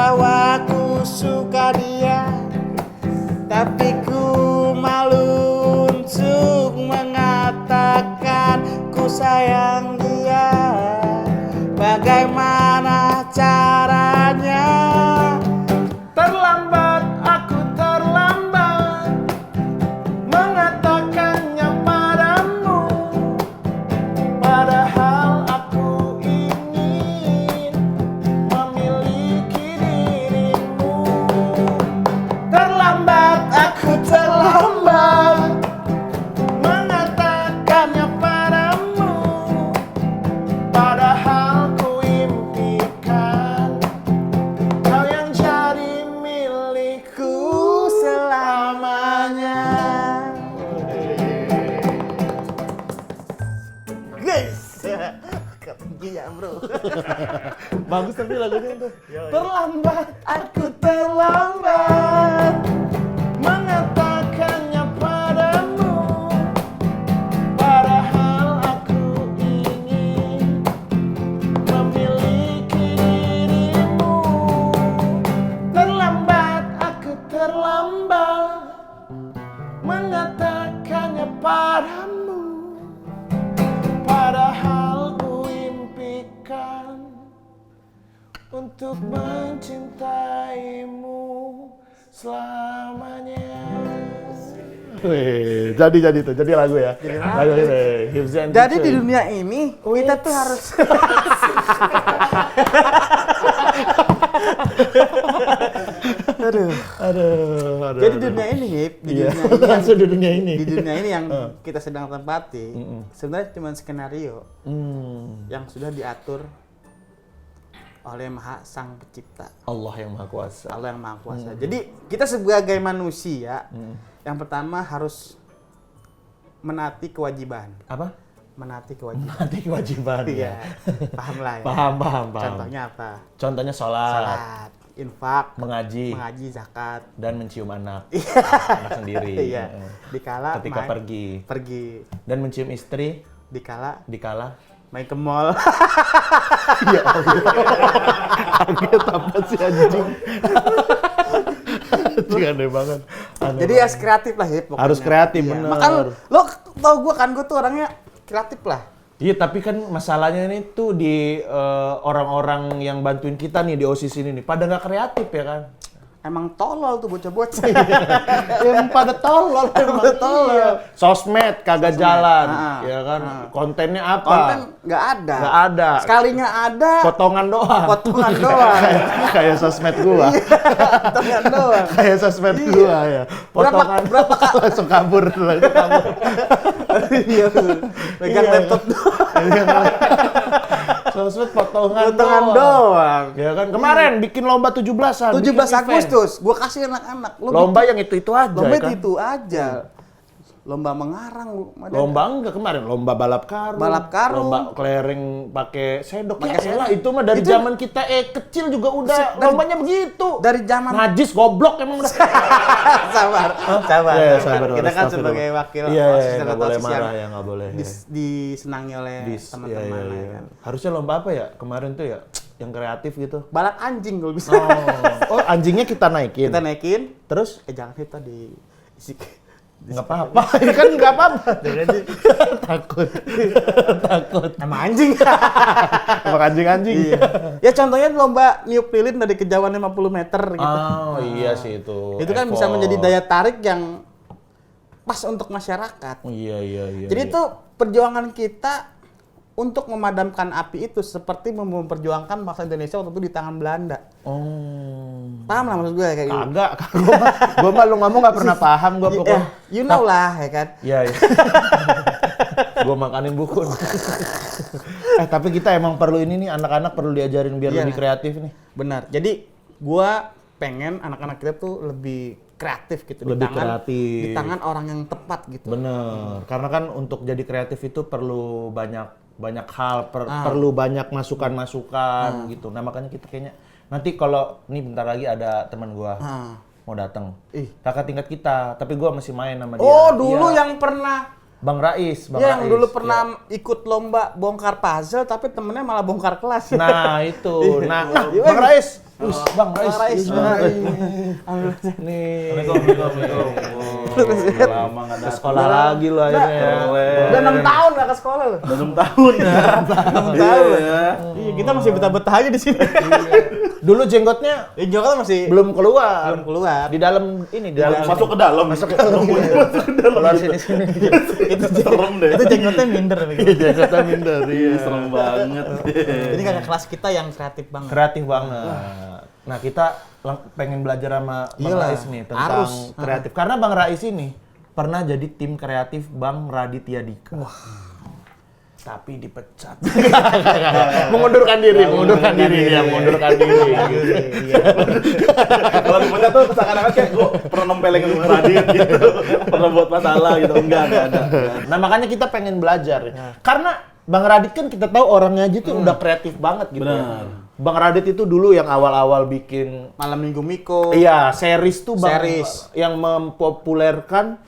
bahwa ku suka dia, tapi ku malu untuk mengatakan ku sayang dia. Bagaimana caranya? Terlambat, aku terlambat mengatakannya padamu, padahal aku ingin memiliki dirimu. Terlambat, aku terlambat mengatakannya padamu, padahal ku impikan kau yang jadi milikku selamanya. Guys, ketinggian bro. Bagus tapi lagunya tuh. Terlambat, aku terlambat mengatakannya padamu, padahal aku ingin memiliki dirimu. Terlambat, aku terlambat mengatakannya padamu, padahal ku impikan untuk mencintaimu selamanya. Wih, jadi lagu ya. Lagu ini, Hifzi and Jadi Picture. di dunia ini kita tuh harus aduh. Jadi di dunia ini, Hip, Langsung di dunia ini. di dunia ini yang kita sedang tempati, sebenarnya cuma skenario yang sudah diatur oleh Maha Sang Pencipta, Allah yang Maha Kuasa. Allah yang Maha Kuasa. Jadi kita sebagai manusia, yang pertama harus menaati kewajiban. Apa? Menaati kewajiban. Nanti kewajiban. Iya, paham lah ya. Paham. Contohnya apa? Contohnya sholat, Salat, infak, mengaji, zakat, dan mencium anak. Anak sendiri. iya. Dikala Ketika main- pergi, dan mencium istri dikala dikala main ke mall. ya Allah. Kaget apa sih anjing? Anjing aneh banget. Aneh Jadi banget. harus kreatif lah ya pokoknya. Harus kreatif, Iya. bener. Makanya lo tau gue kan, gue tuh orangnya kreatif lah. Iya, tapi kan masalahnya ini tuh di orang-orang yang bantuin kita nih di OSIS ini nih, pada nggak kreatif ya kan? Emang tolol tuh bocah-bocah. Yang pada tolol emang tolol. iya. Sosmed kagak jalan, Ah, ya kan? ah. Kontennya apa? Konten nggak ada. Nggak ada. Sekalinya ada, Potongan doang. potongan doang. Kayak sosmed gua. Potongan doang. Kayak sosmed gua ya. Potongan Berapa langsung kabur. Iya, pegang Iya. laptop doang. Sosmed potongan doang. Ya kan? Kemarin bikin lomba 17-an. 17 bikin event. Agustus, gua kasih anak-anak. Lu Lomba yang itu aja lomba ya kan? itu aja. Lomba mengarang lu. Ada. Lomba enggak kemarin, lomba balap karung. Balap karung. Lomba kelereng pakai sendok. Pakai Ya elah, sendok. itu mah dari Itu- zaman kita kecil juga udah lombanya begitu. Dari zaman Najis goblok emang udah. sabar. Iya, sabar. Kita kan Astagfirullah. sebagai wakil Iya, OSIS dan nggak boleh OSIS yang marah ya, nggak boleh. disenangi oleh teman-teman Iya, ya iya. kan. Harusnya lomba apa ya? Kemarin tuh ya yang kreatif gitu. Balap anjing kalau bisa. Oh, anjingnya kita naikin. Kita naikin, Terus jangan kita di isi nggak apa-apa, kan nggak apa-apa. Takut. Emang anjing. Emang anjing-anjing. Iya. Ya contohnya lomba niup lilin dari kejauhan 50 meter gitu. Oh iya sih itu. Itu kan bisa menjadi daya tarik yang pas untuk masyarakat. Oh, iya. Jadi itu perjuangan kita untuk memadamkan api itu seperti memperjuangkan bangsa Indonesia waktu itu di tangan Belanda. Oh. Paham lah maksud gue kayak gitu? Kagak, gua mah lu ngomong nggak pernah paham gua pokoknya. You know lah ya kan? Iya. Gua makanin buku. Tapi kita emang perlu ini nih, anak-anak perlu diajarin biar Iya. lebih kreatif nih. Benar. Jadi gua pengen anak-anak kita tuh lebih kreatif gitu Lebih kreatif. di tangan orang yang tepat gitu. Bener, karena kan untuk jadi kreatif itu perlu banyak hal, perlu banyak masukan-masukan gitu. Nah makanya kita kayaknya nanti kalau nih bentar lagi ada teman gua mau datang, kakak tingkat kita, tapi gua masih main sama dia. Oh dulu Iya. yang pernah Bang Rais, yang Rais. dulu pernah ikut lomba bongkar puzzle tapi temennya malah bongkar kelas. Nah itu, nah Iya. Bang Rais Bang Rais. Nih. Assalamualaikum. Udah lama nggak datang. Sekolah lagi lo akhirnya ya. Udah 6 tahun nggak ke sekolah loh. 6 tahun ya. 6 tahun ya. Iya, kita masih betah-betah aja di sini. Dulu jenggotnya Jenggotnya masih belum keluar. keluar. Di dalam ini, di dalam Masuk ke dalam. keluar sini. Itu Serem deh. Itu jenggotnya minder begitu. Jenggotnya minder. Iya, serem banget. Ini kakak kelas kita yang kreatif banget. Kreatif banget. Nah, kita pengen belajar sama Bang Iyalah, Rais nih tentang harus. kreatif. Karena Bang Rais ini pernah jadi tim kreatif Bang Raditya Dika. Tapi dipecat. mengundurkan diri dia. Kalau dipecat tuh seakan-akan kayak gue pernah nempelin ke Radit gitu. Pernah buat masalah gitu. Enggak ada. Nah, makanya kita pengen belajar. Karena Bang Radit kan kita tahu orangnya aja tuh udah kreatif banget gitu. Benar. Bang Radit itu dulu yang awal-awal bikin Malam Minggu Miko. iya, series tuh Bang Series. yang mempopulerkan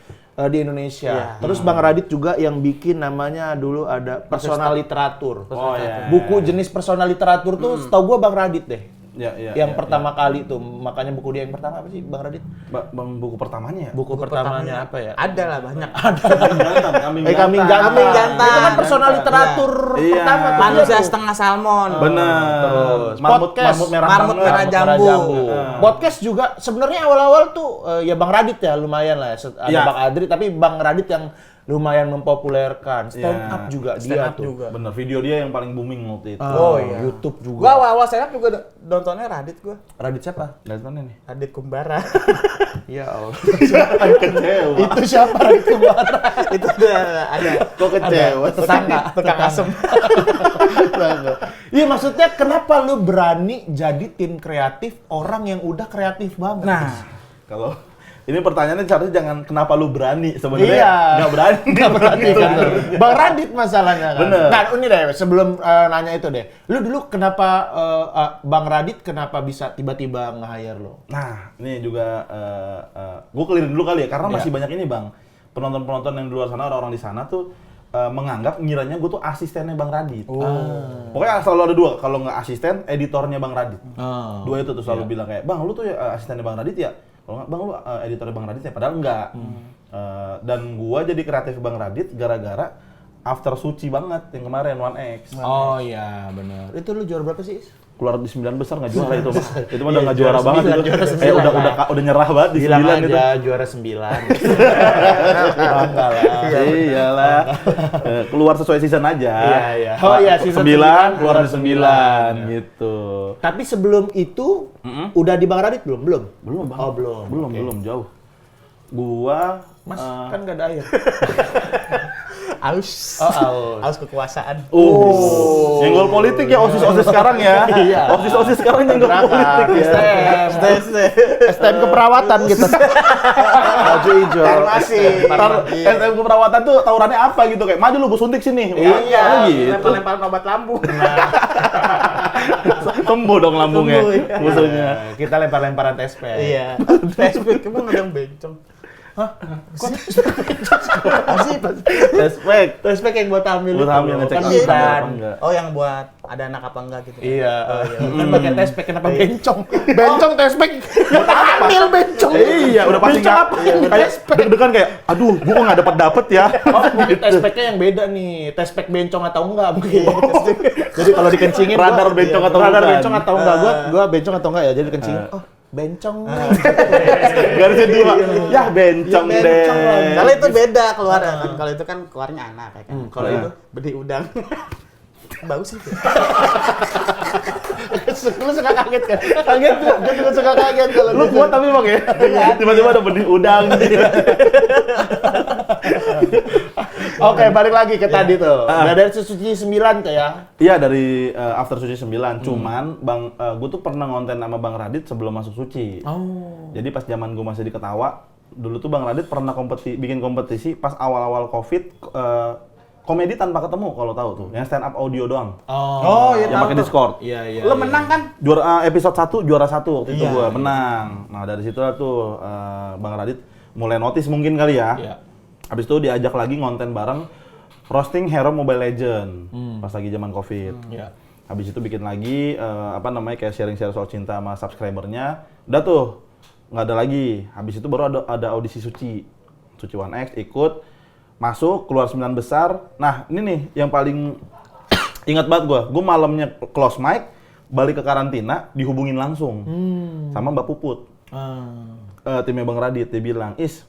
di Indonesia. Iya. Terus Bang Radit juga yang bikin namanya dulu ada personal literatur. Oh iya. Buku jenis personal literatur tuh setahu gua Bang Radit deh. Ya. Yang pertama kali tuh, makanya buku dia yang pertama apa sih Bang Radit? Bang buku pertamanya ya? Buku pertamanya apa ya? Ada lah banyak. Kambing jantan. Jantan. Itu kan personal literatur Iya. pertama tuh. Manusia Dia tuh. setengah salmon. Bener. Terus Marmut Marmut merah jambu. Podcast juga sebenarnya awal-awal tuh ya Bang Radit ya lumayan lah. Ada Iya. Bang Adri tapi Bang Radit yang lumayan mempopulerkan. Stand Iya. up juga Stand dia up tuh. juga. Bener, video dia yang paling booming waktu itu. Oh, iya. YouTube juga. Gua awal-awal stand up juga nontonnya Radit gua. Radit siapa? Dari mana nih? Radit Kumbara. Ya Allah. Kecewa. Itu siapa Radit Kumbara? Itu ada. Kok kecewa? Tetangga. Tukang asem. Iya maksudnya kenapa lu berani jadi tim kreatif orang yang udah kreatif banget? Nah, Kalau ini pertanyaannya seharusnya jangan kenapa lu berani, sebenarnya Iya. nggak berani. kan. Bang Radit masalahnya kan. Bener. Nah, ini deh sebelum nanya itu deh. Lu dulu kenapa Bang Radit kenapa bisa tiba-tiba nge-hire lo? Nah, ini juga gue clearin dulu kali ya, karena masih banyak ini bang, penonton-penonton yang di luar sana, orang-orang di sana tuh menganggap ngiranya gue tuh asistennya Bang Radit. Pokoknya selalu ada dua, kalau nggak asisten, editornya Bang Radit. Dua itu tuh selalu bilang kayak, Bang lu tuh ya asistennya Bang Radit ya? Kalau nggak, Bang lu editornya Bang Radit ya? Padahal enggak. Dan gue jadi kreatif Bang Radit gara-gara After Suci banget yang kemarin 1X. Oh iya benar. Itu lu juara berapa sih? Keluar di 9 besar nggak juara itu mah. Itu mah udah Iya, nggak juara juara banget 9, itu. juara 9 Udah nyerah banget di Bilang 9 itu. aja juara 9. Bangga lah. Iyalah. Keluar sesuai season aja. Iya. Oh iya, season 9 keluar di 9, 9 gitu. Tapi sebelum itu udah di Bang Radit belum? Belum. Belum, Bang. Oh, belum. Belum jauh. Gua Mas kan gak ada air. aus. Oh, Aus kekuasaan. nyenggol politik ya OSIS sekarang ya. Iya. OSIS sekarang nyenggol politik ya. STM keperawatan gitu. Baju hijau. Farmasi. Ntar STM keperawatan tuh tawurannya apa gitu kayak maju lu gua suntik sini. Iya, gitu. lempar-lempar obat lambung. Sembuh dong lambungnya. Sembuh, iya. Musuhnya. Kita lempar-lemparan tespek. Iya. Tespek emang ada yang bencong. Tespek yang buat hamil. Buat hamil, ngecek kan hamil bukan. apa enggak. Oh, yang buat ada anak apa enggak gitu. Iya. Kan pakai tespek kenapa bencong? Bencong tespek. Buat hamil bencong. Iya, udah pasti Bencong nggak. apa? Kayak deg-degan kayak, aduh, gua kok nggak dapet ya. Oh, mungkin tespeknya yang beda nih. Tespek bencong atau enggak mungkin. Jadi kalau dikencingin Radar bencong atau radar bukan? bencong atau enggak? Gua bencong atau enggak ya? Jadi dikencingin. Oh, bencong. Garisnya dua. Ya bencong Ya, deh. bencong lah. Kalau itu beda keluar kan. Kalau itu kan keluarnya anak kayak kan. Kalau Iya. itu benih udang. Bagus itu. Lu suka kaget kan? Kaget tuh. Gue juga suka kaget kalau Lu kuat tapi bang ya? Tiba-tiba ada benih udang. Oke, balik lagi ke tadi tuh. Udah dari Suci 9 tuh ya. Iya dari After Suci 9. Cuman bang, gue tuh pernah ngonten sama Bang Radit sebelum masuk Suci. Oh. Jadi pas zaman gue masih di Ketawa, dulu tuh Bang Radit pernah bikin kompetisi pas awal-awal COVID. Komedi tanpa ketemu kalau tahu tuh, yang stand up audio doang. Oh, iya Yang tahu pakai tuh. Discord. Iya, iya. Lo menang kan? Juara episode 1 juara 1 waktu itu Iya, gue iya. menang. Nah dari situ tuh Bang Radit mulai notice mungkin kali ya. Iya. Habis itu diajak lagi ngonten bareng roasting hero Mobile Legend pas lagi zaman COVID. Iya. Habis itu bikin lagi kayak sharing-share soal cinta sama subscribernya. Udah tuh, nggak ada lagi. Habis itu baru ada audisi Suci 1X ikut, masuk, keluar 9 besar. Nah, ini nih yang paling ingat banget gue malamnya close mic, balik ke karantina, dihubungin langsung sama Mbak Puput. Timnya Bang Radit, dia bilang, "Is,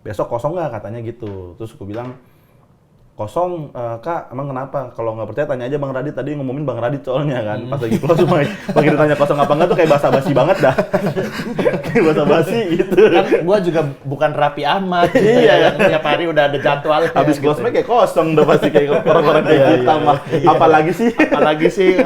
besok kosong nggak?" katanya gitu. Terus gue bilang, "Kosong, Kak, emang kenapa? Kalau nggak percaya tanya aja Bang Radit, tadi ngomongin Bang Radit soalnya kan, pas lagi close mic. Begitu ditanya kosong apa enggak tuh kayak basa-basi banget dah. Kayak basa-basi gitu. Kan gua juga bukan Raffi Ahmad gitu Iya, yang tiap hari udah ada jadwal. Habis close mic kayak kosong udah pasti kayak orang-orang kayak kita mah. Apalagi sih?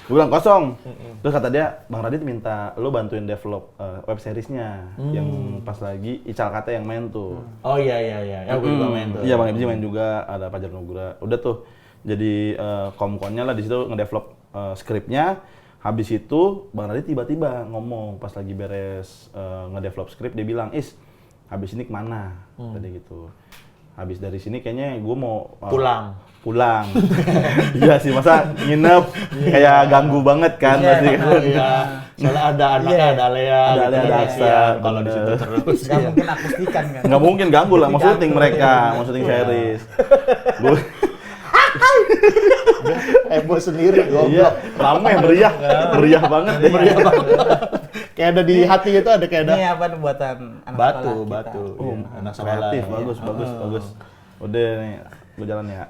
Gue bilang kosong. Terus kata dia, Bang Radit minta lo bantuin develop web seriesnya yang pas lagi Ical Kate yang main tuh. Oh iya. Ya gue juga main tuh. Iya, Bang Ibji main juga, ada Fajar Nugra. Udah tuh jadi komkonnya lah di situ ngedevelop skripnya. Habis itu Bang Radit tiba-tiba ngomong pas lagi beres ngedevelop skrip, dia bilang, "Is, habis ini kemana?" Tadi gitu. Habis dari sini kayaknya gue mau pulang. Iya sih, masa nginep kayak ganggu banget kan pasti kan. Iya. Soalnya ada anaknya, ada Alea, ada Aksa. Kalau di situ terus. Nggak mungkin akustikan kan? Nggak mungkin ganggu lah, mau syuting mereka, mau syuting series. Heboh sendiri, goblok. Iya, ramai, meriah banget deh. Kayak ada di hati itu ada kayak ada Ini apa buatan anak batu. sekolah kita. Iya, anak sekolah. Kreatif, bagus. Udah nih, gue jalan ya.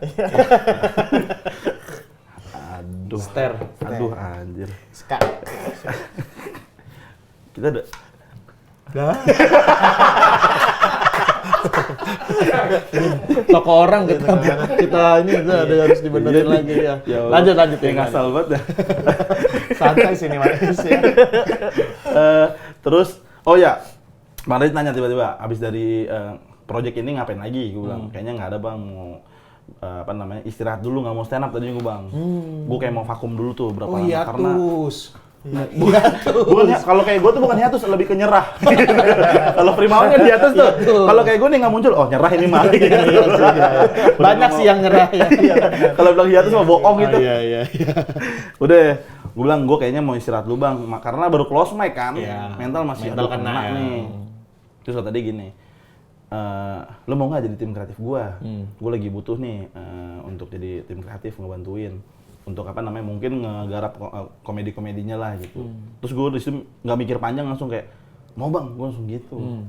Aduh, anjir. Ska. Kita ada. Toko orang kita ini ada harus dibenerin lagi ya. Lanjut ya. Ngasal banget dah. Santai sini Mas ya. Terus, oh ya, Bang Radit nanya tiba-tiba, abis dari project ini ngapain lagi? Gue bilang, kayaknya nggak ada Bang, mau istirahat dulu, nggak mau stand up tadinya gue Bang. Gue kayak mau vakum dulu tuh berapa lama, karena kalau kayak gue tuh bukan hiatus, lebih ke nyerah. Kalau Primawan kan di atas tuh. Kalau kayak gue nih nggak muncul, oh nyerah ini mah. Banyak sih yang nyerah ya. Kalau bilang hiatus mah bohong gitu. Iya. Udah, gue bilang gue kayaknya mau istirahat dulu Bang, karena baru close mic kan. Mental masih kena nih. Terus kata dia gini, lo mau nggak jadi tim kreatif gue? Gue lagi butuh nih untuk jadi tim kreatif ngebantuin. Untuk mungkin ngegarap komedi-komedinya lah gitu. Terus gue disitu nggak mikir panjang, langsung kayak mau Bang, gue langsung gitu.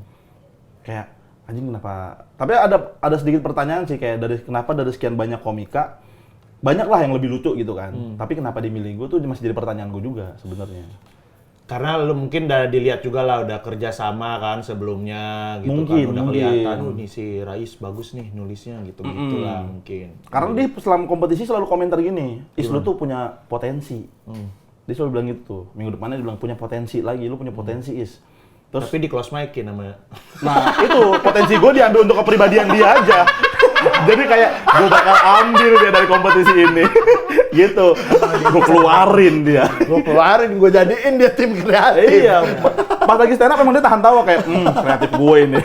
Kayak anjing kenapa? Tapi ada sedikit pertanyaan sih, kayak kenapa dari sekian banyak komika banyak lah yang lebih lucu gitu kan. Tapi kenapa dimilih gue tuh masih jadi pertanyaan gue juga sebenarnya. Karena lu mungkin udah dilihat juga lah, udah kerja sama kan sebelumnya gitu mungkin, kan. Udah kelihatan, nih si Rais bagus nih nulisnya gitu-gitu lah mungkin. Karena dia selama kompetisi selalu komentar gini, "Is, lu tuh punya potensi." Dia selalu bilang gitu. Minggu depannya dia bilang, "Punya potensi lagi, lu punya potensi Is." Terus, tapi di close mic-in namanya. Nah, itu potensi gue diambil untuk kepribadian dia aja. Jadi kayak gue bakal ambil dia dari kompetisi ini. Gitu. Gue keluarin, gue jadiin dia tim kreatif. Iya. Pas lagi stand up emang dia tahan tawa kayak, kreatif gue ini.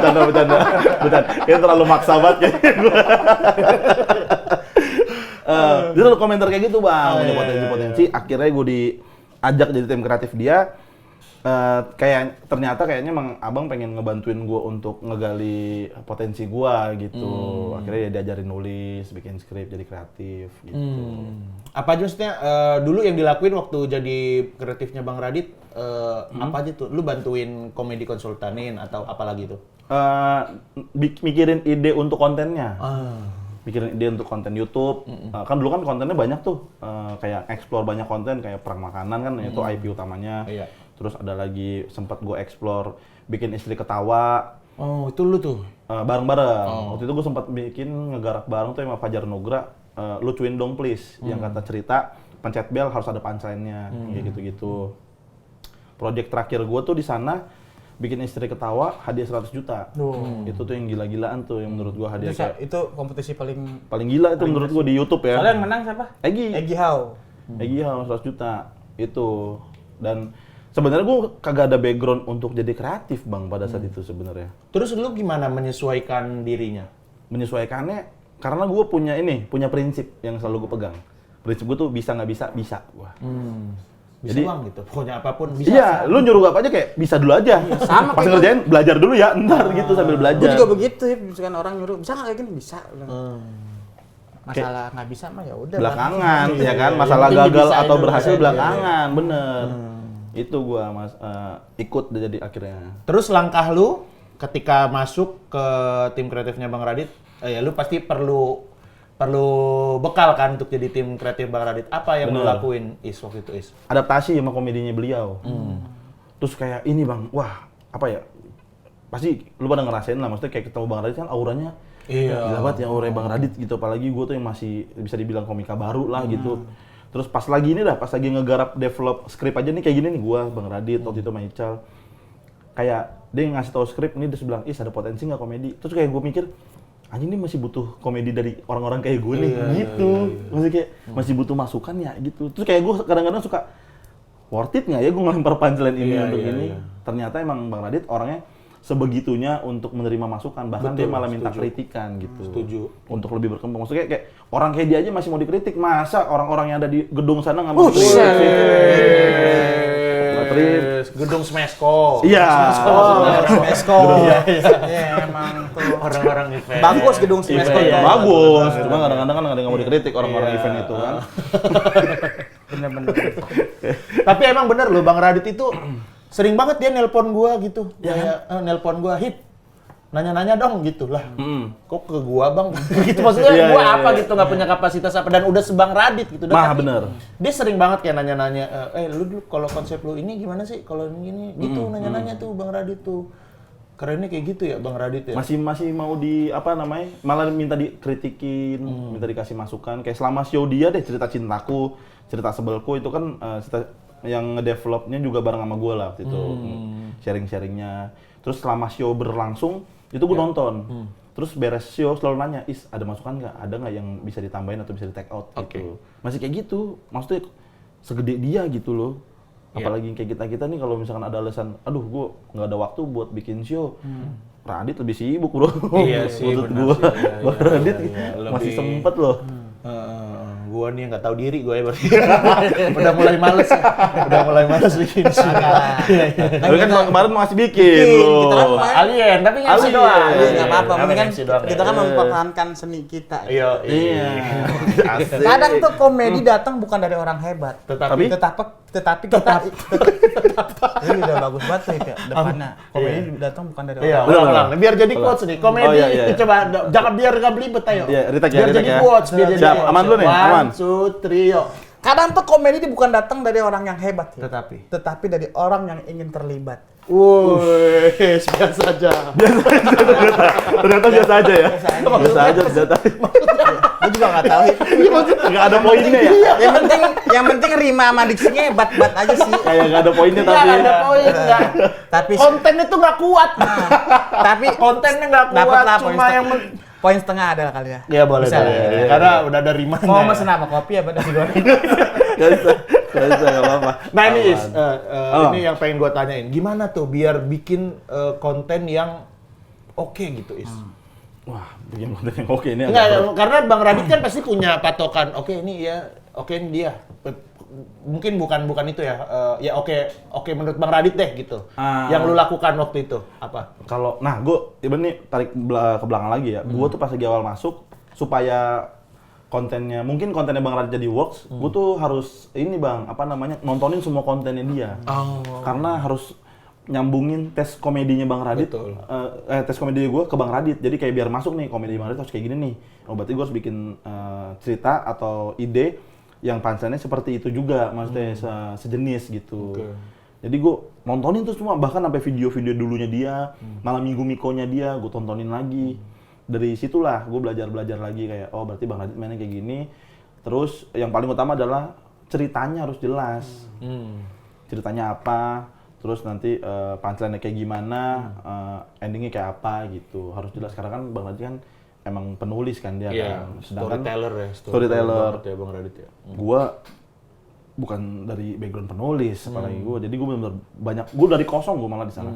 Bercanda. Itu terlalu maksa banget kayaknya gue. Dia selalu komentar kayak gitu Bang, punya potensi. Akhirnya gue diajak jadi tim kreatif dia. Kayaknya emang abang pengen ngebantuin gue untuk ngegali potensi gue gitu. Akhirnya ya diajarin nulis, bikin skrip, jadi kreatif gitu. Apa aja maksudnya dulu yang dilakuin waktu jadi kreatifnya Bang Radit, apa aja tuh? Lu bantuin komedi konsultanin atau apa lagi tuh? Mikirin ide untuk kontennya. Mikirin ide untuk konten YouTube. Kan dulu kan kontennya banyak tuh, kayak explore banyak konten, kayak perang makanan kan, itu IP utamanya. Iya. Terus ada lagi sempat gue explore bikin istri ketawa. Oh, itu lu tuh? Bareng-bareng. Waktu itu gue sempat bikin ngegarap bareng tuh sama Fajar Nugra, lucuin dong please. Yang kata cerita, pencet bel harus ada punchline-nya, kayak gitu-gitu. Project terakhir gue tuh di sana bikin istri ketawa, hadiah 100 juta. Itu tuh yang gila-gilaan tuh, yang menurut gue hadiah Itu kompetisi paling gila itu menurut gue di YouTube ya. Soalnya yang menang siapa? Egy Hao. 100 juta itu. Dan sebenarnya gue kagak ada background untuk jadi kreatif Bang pada saat itu sebenarnya. Terus lu gimana menyesuaikan dirinya? Menyesuaikannya karena gue punya prinsip yang selalu gue pegang. Prinsip gue tuh bisa nggak bisa gue. Bisa Jadi- bang gitu, pokoknya apapun bisa. Iya, lu nyuruh gue apa aja kayak bisa dulu aja. sama Pas kayak ngerjain belajar dulu ya, ntar gitu sambil Gue belajar. juga begitu ya, misalkan orang nyuruh, bisa nggak kayak gini? Bisa. Masalah nggak bisa mah ya udah. Belakangan Iya, ya kan, iya. masalah Yang penting gagal dibisain atau dulu berhasil aja. belakangan, bener. Itu gua ikut jadi akhirnya. Terus langkah lu ketika masuk ke tim kreatifnya Bang Radit, ya lu pasti perlu bekal kan untuk jadi tim kreatif Bang Radit. Apa yang lu Bener. lakuin waktu itu Adaptasi sama komedinya beliau. Terus kayak ini bang, wah apa ya? Pasti lu pada ngerasain lah, maksudnya kayak ketemu Bang Radit kan auranya gila banget ya auranya Bang Radit gitu. Apalagi gue tuh yang masih bisa dibilang komika baru lah gitu. Terus pas lagi ngegarap develop skrip aja nih kayak gini nih gue, Bang Radit, waktu itu sama Ical. Kayak dia ngasih tahu skrip ini, dia bilang, ada potensi nggak komedi? Terus kayak gue mikir, anjing ini masih butuh komedi dari orang-orang kayak gue nih, gitu. Maksudnya kayak masih butuh masukan ya gitu. Terus kayak gue kadang-kadang suka, worth it nggak ya gue ngelempar punchline ini untuk ini? Ternyata emang Bang Radit orangnya sebegitunya untuk menerima masukan, bahkan dia malah minta kritikan gitu. Setuju. Untuk lebih berkembang. Maksudnya kayak orang kayak dia aja masih mau dikritik, masa orang-orang yang ada di gedung sana nggak mau dikritik? Gedung Smesco. Iya. Mesko. Iya. Ya emang tuh. Orang-orang event. Bagus gedung si Mesko Iya, ya. bagus. Cuma kadang-kadang kan ada yang mau dikritik orang-orang event itu kan. Bener-bener. Tapi emang bener loh Bang Radit itu sering banget dia nelpon gua gitu. Kayak nelpon gua, "Hit, nanya-nanya dong," gitu lah. Kok ke gua Bang? Gitu maksudnya Iya, gua iya, apa iya. gitu nggak punya kapasitas apa dan udah sebang Radit gitu. Dan Mah tapi bener. Dia sering banget kayak nanya-nanya, lu dulu kalau konsep lu ini gimana sih? Kalau ini gini gitu nanya-nanya tuh Bang Radit tuh. Kerennya kayak gitu ya Bang Radit ya. Masih mau di apa namanya? Malah minta dikritikin, minta dikasih masukan. Kayak selama show dia deh, cerita cintaku, cerita sebelku itu kan cerita yang ngedevelopnya juga bareng sama gue lah waktu itu. Sharing-sharingnya. Terus selama show berlangsung, itu gue nonton. Terus beres show selalu nanya, ada masukan nggak? Ada nggak yang bisa ditambahin atau bisa di take out gitu. Masih kayak gitu. Maksudnya segede dia gitu loh. Apalagi kayak kita nih kalau misalkan ada alasan, aduh gue nggak ada waktu buat bikin show. Radit lebih sibuk bro. Iya sih, Menurut benar gue. sih, iya, Bang iya, Radit iya, masih lebih- sempet loh. Gua nih yang nggak tahu diri gue ya berarti. Udah mulai males bikin sih. Tapi kan kemarin masih bikin loh. Kita kan main. Alien, tapi nggak Alien. doang. Iya, nggak apa-apa. Tapi Mendingan MC doang ya. kita kan mempertahankan seni kita. Iya. Iya. Asik. Kadang tuh komedi datang bukan dari orang hebat. Tetapi Tetapi kita ini udah bagus banget tuh ya depannya. Komedi datang bukan dari iya, orang. Benar, ulang. Biar jadi quotes nih. Komedi. Oh, iya, iya. Coba jangan biar nggak belibet ayo. Iya, retake ya, Biar retake jadi ya. quotes, biar jadi Siap, quotes. aman dulu nih, aman. 1, 2, 3, yuk. Kadang tuh komedi ini bukan datang dari orang yang hebat ya. Tetapi. Tetapi dari orang yang ingin terlibat. Woi, biasa saja. Ternyata biasa aja ya. Biasa aja ternyata. Gue juga nggak tahu. Nggak ada poinnya ya. yang penting rima sama diksinya hebat-hebat aja sih. Kayak nggak ada poinnya Nggak tapi. ada poin, nggak. Tapi Kontennya tuh nggak kuat. tapi Kontennya nggak dapat kuat, lah cuma yang poin setengah ada kali ya. Iya boleh, Bisa lah. boleh. Karena udah ada rimanya. Mau mesen apa kopi apa nasi goreng? Nggak bisa, nggak apa-apa. Nah ini Is, Oh. ini yang pengen gua tanyain. Gimana tuh biar bikin konten yang oke gitu Is? Wah, bikin konten yang oke ini Enggak, agak karena Bang Radit kan pasti punya patokan. Oke ini ya, oke ini dia. Mungkin bukan itu ya. Ya oke menurut Bang Radit deh gitu. Yang lu lakukan waktu itu apa? kalau gue nih tarik ke belakang lagi ya. Gue tuh pas lagi awal masuk supaya kontennya Bang Radit jadi works, gue tuh harus ini Bang, apa namanya? Nontonin semua kontennya dia. Karena harus nyambungin tes komedinya Bang Radit, Betul. tes komedi gue ke Bang Radit. Jadi kayak biar masuk nih komedi Bang Radit harus kayak gini nih. Oh, berarti gue harus bikin cerita atau ide yang punchline-nya seperti itu juga, maksudnya sejenis gitu. Jadi gue nontonin tuh semua, bahkan sampai video-video dulunya dia, malam minggu Mikonya dia, gue tontonin lagi. Dari situlah gue belajar lagi kayak, oh berarti Bang Radit mainnya kayak gini. Terus yang paling utama adalah ceritanya harus jelas. Ceritanya apa, terus nanti punchline-nya kayak gimana, endingnya kayak apa gitu. Harus jelas, karena kan Bang Radit kan emang penulis kan dia kan. Sedangkan storyteller ya. storyteller. banget ya Bang Radit ya. Gua bukan dari background penulis, apalagi gue. Jadi gue benar-benar banyak, gue dari kosong gue malah di sana.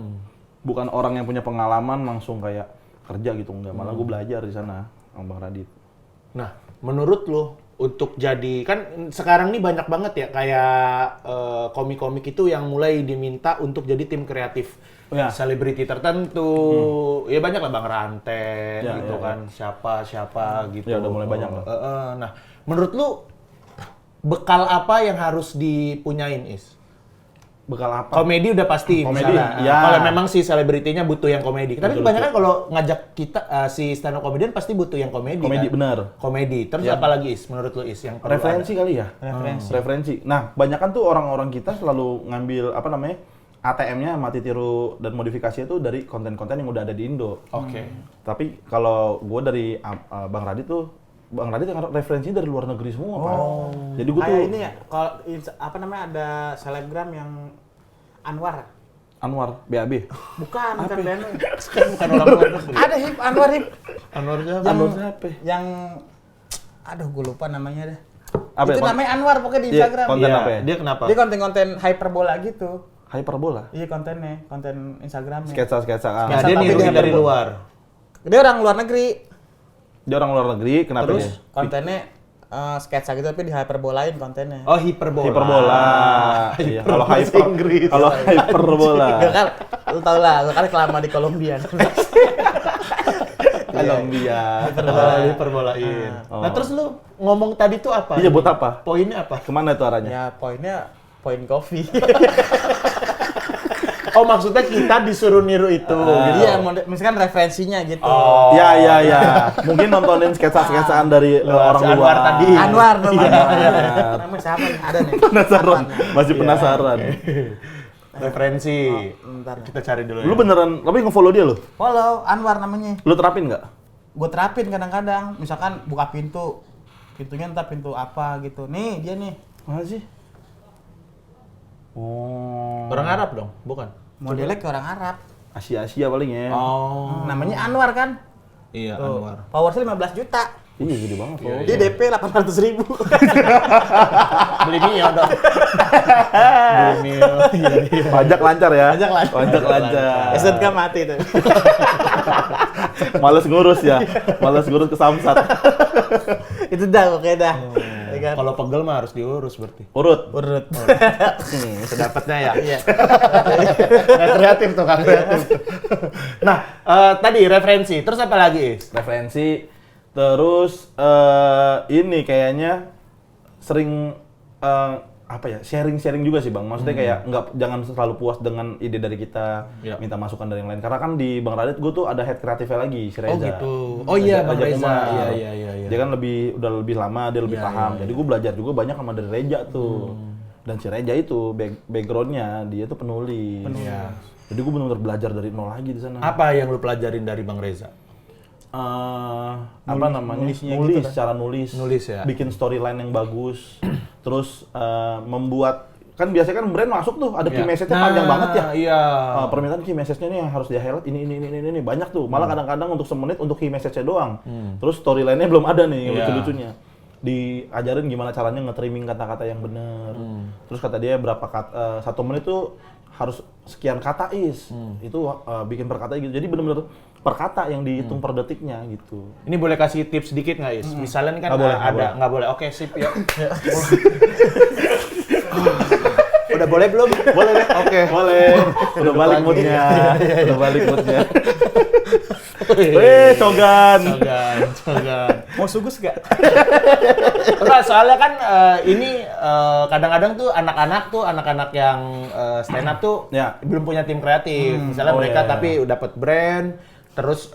Bukan orang yang punya pengalaman langsung kayak kerja gitu, enggak. Malah gue belajar di sana sama Bang Radit. Nah, menurut lo untuk jadi kan sekarang nih banyak banget ya kayak komik-komik itu yang mulai diminta untuk jadi tim kreatif selebriti tertentu. Ya banyak lah Bang Rante gitu kan. Siapa gitu. Ya udah mulai banyak lah. Nah, menurut lu bekal apa yang harus dipunyain Is? Bekal apa? Komedi udah pasti Komedi, misalnya. ya. Kalau memang si selebritinya butuh yang komedi. Tapi kebanyakan kalau ngajak kita si stand up comedian pasti butuh yang komedi. Komedi, kan? benar. Komedi. Terus apa lagi Is menurut lu Is yang perlu Referensi ada? kali ya? Referensi. Nah, banyakan tuh orang-orang kita selalu ngambil apa namanya? ATM-nya mati tiru dan modifikasi itu dari konten-konten yang udah ada di Indo. Oke. Tapi kalau gue dari Bang Radit tuh, Bang Radit yang referensinya dari luar negeri semua, Pak. Jadi gue tuh Kayak ini ya, kalau apa namanya ada selebgram yang Anwar. Anwar BAB. Bukan Beno. Bukan orang luar negeri. Ada Anwar Anwar siapa? Anwar siapa? yang aduh gue lupa namanya deh. Apa Itu ya, namanya Anwar pokoknya di Iya, Instagram. konten apa ya? Dia kenapa? Dia konten-konten hyperbola gitu. Hyperbola. Iya kontennya, konten Instagramnya. Sketsa-sketsa. Nah, dia tapi niruin dia dari berbeda. luar. Dia orang luar negeri. Dia orang luar negeri, kenapa Terus? dia? Kontennya sketsa gitu tapi di hyperbolain kontennya. Oh, hiperbola. Hiperbola. Iya, kalau hyper Inggris. kalau hyperbola. Gak kan, lu tau lah, lu kan kelama di Kolombia. Kolombia. Hiperbolain. Oh. Nah, terus lu ngomong tadi tuh apa? Iya, buat apa? Poinnya apa? Kemana tuh arahnya? Ya poinnya poin kopi. Oh, maksudnya kita disuruh niru itu. gitu. Iya, misalkan referensinya gitu. Oh. Ya. Mungkin nontonin sketsa-sketsaan dari orang si luar. Anwar tadi. Anwar namanya. Anwar. Namanya siapa nih? Ada nih. Penasaran, masih penasaran. Referensi. Bentar. Kita cari dulu. Lu beneran, tapi nge-follow dia lu? Follow Anwar namanya. Lu terapin nggak? Gue terapin kadang-kadang. Misalkan buka pintu, pintunya entah pintu apa gitu. Nih dia nih. Mana sih? Oh. Orang Arab dong, bukan? Modelnya kayak orang Arab. Asia-Asia paling ya. Oh. Namanya Anwar kan? Iya, Tuh. Anwar. Followersnya 15 juta. Iya, gede banget. Iya, Dia DP 800.000. Beli Mio dong. Beli Mio. Iya. Pajak lancar ya? Pajak lancar. Pajak lancar. SNK mati tuh. Males ngurus ya? Males ngurus ke Samsat. Itu dah pokoknya dah. Ya kan? Kalau pegel mah harus diurus berarti. Urut. Urut. Sedapatnya ya. Iya. Nggak kreatif tuh, nggak kreatif. Nah, tadi referensi. Terus apa lagi? Referensi. Terus ini kayaknya sering apa ya, sharing juga sih Bang. Maksudnya kayak jangan selalu puas dengan ide dari kita, Ya. minta masukan dari yang lain. Karena kan di Bang Radit gue tuh ada head kreatifnya lagi, si Reza. Oh gitu. Oh iya, Bang Reza. Umar. Iya. Dia kan udah lebih lama, dia lebih Iya, paham. iya, Jadi gue belajar juga banyak sama dari Reza tuh. Dan si Reza itu backgroundnya dia tuh penulis. Iya. Jadi gue benar-benar belajar dari nol lagi di sana. Apa yang lu pelajarin dari Bang Reza? Apa namanya? nulisnya Nulis, gitu kan? cara nulis. Nulis ya? Bikin storyline yang bagus. Terus membuat, kan biasanya kan brand masuk tuh ada key message-nya panjang banget ya. Iya. Permintaan key message-nya nih yang harus di-highlight ini banyak tuh. Malah kadang-kadang untuk semenit untuk key message-nya doang. Terus storyline-nya belum ada nih, Iya. lucu-lucunya. Diajarin gimana caranya nge-trimming kata-kata yang bener. Terus kata dia berapa kata, 1 menit tuh harus sekian kata itu bikin per kata gitu. Jadi bener-bener per kata yang dihitung per detiknya gitu. Ini boleh kasih tips sedikit nggak, Is? Misalnya nih kan Nggak boleh, ada, nggak boleh. Oke, sip, yuk. Udah boleh belum? Boleh deh. Oke. Boleh. Udah balik moodnya. Udah balik moodnya. Cogan. Mau sugus gak? Enggak, soalnya kan ini kadang-kadang tuh anak-anak yang stand up tuh Ya. belum punya tim kreatif. Misalnya Oh, mereka iya. tapi dapat brand, terus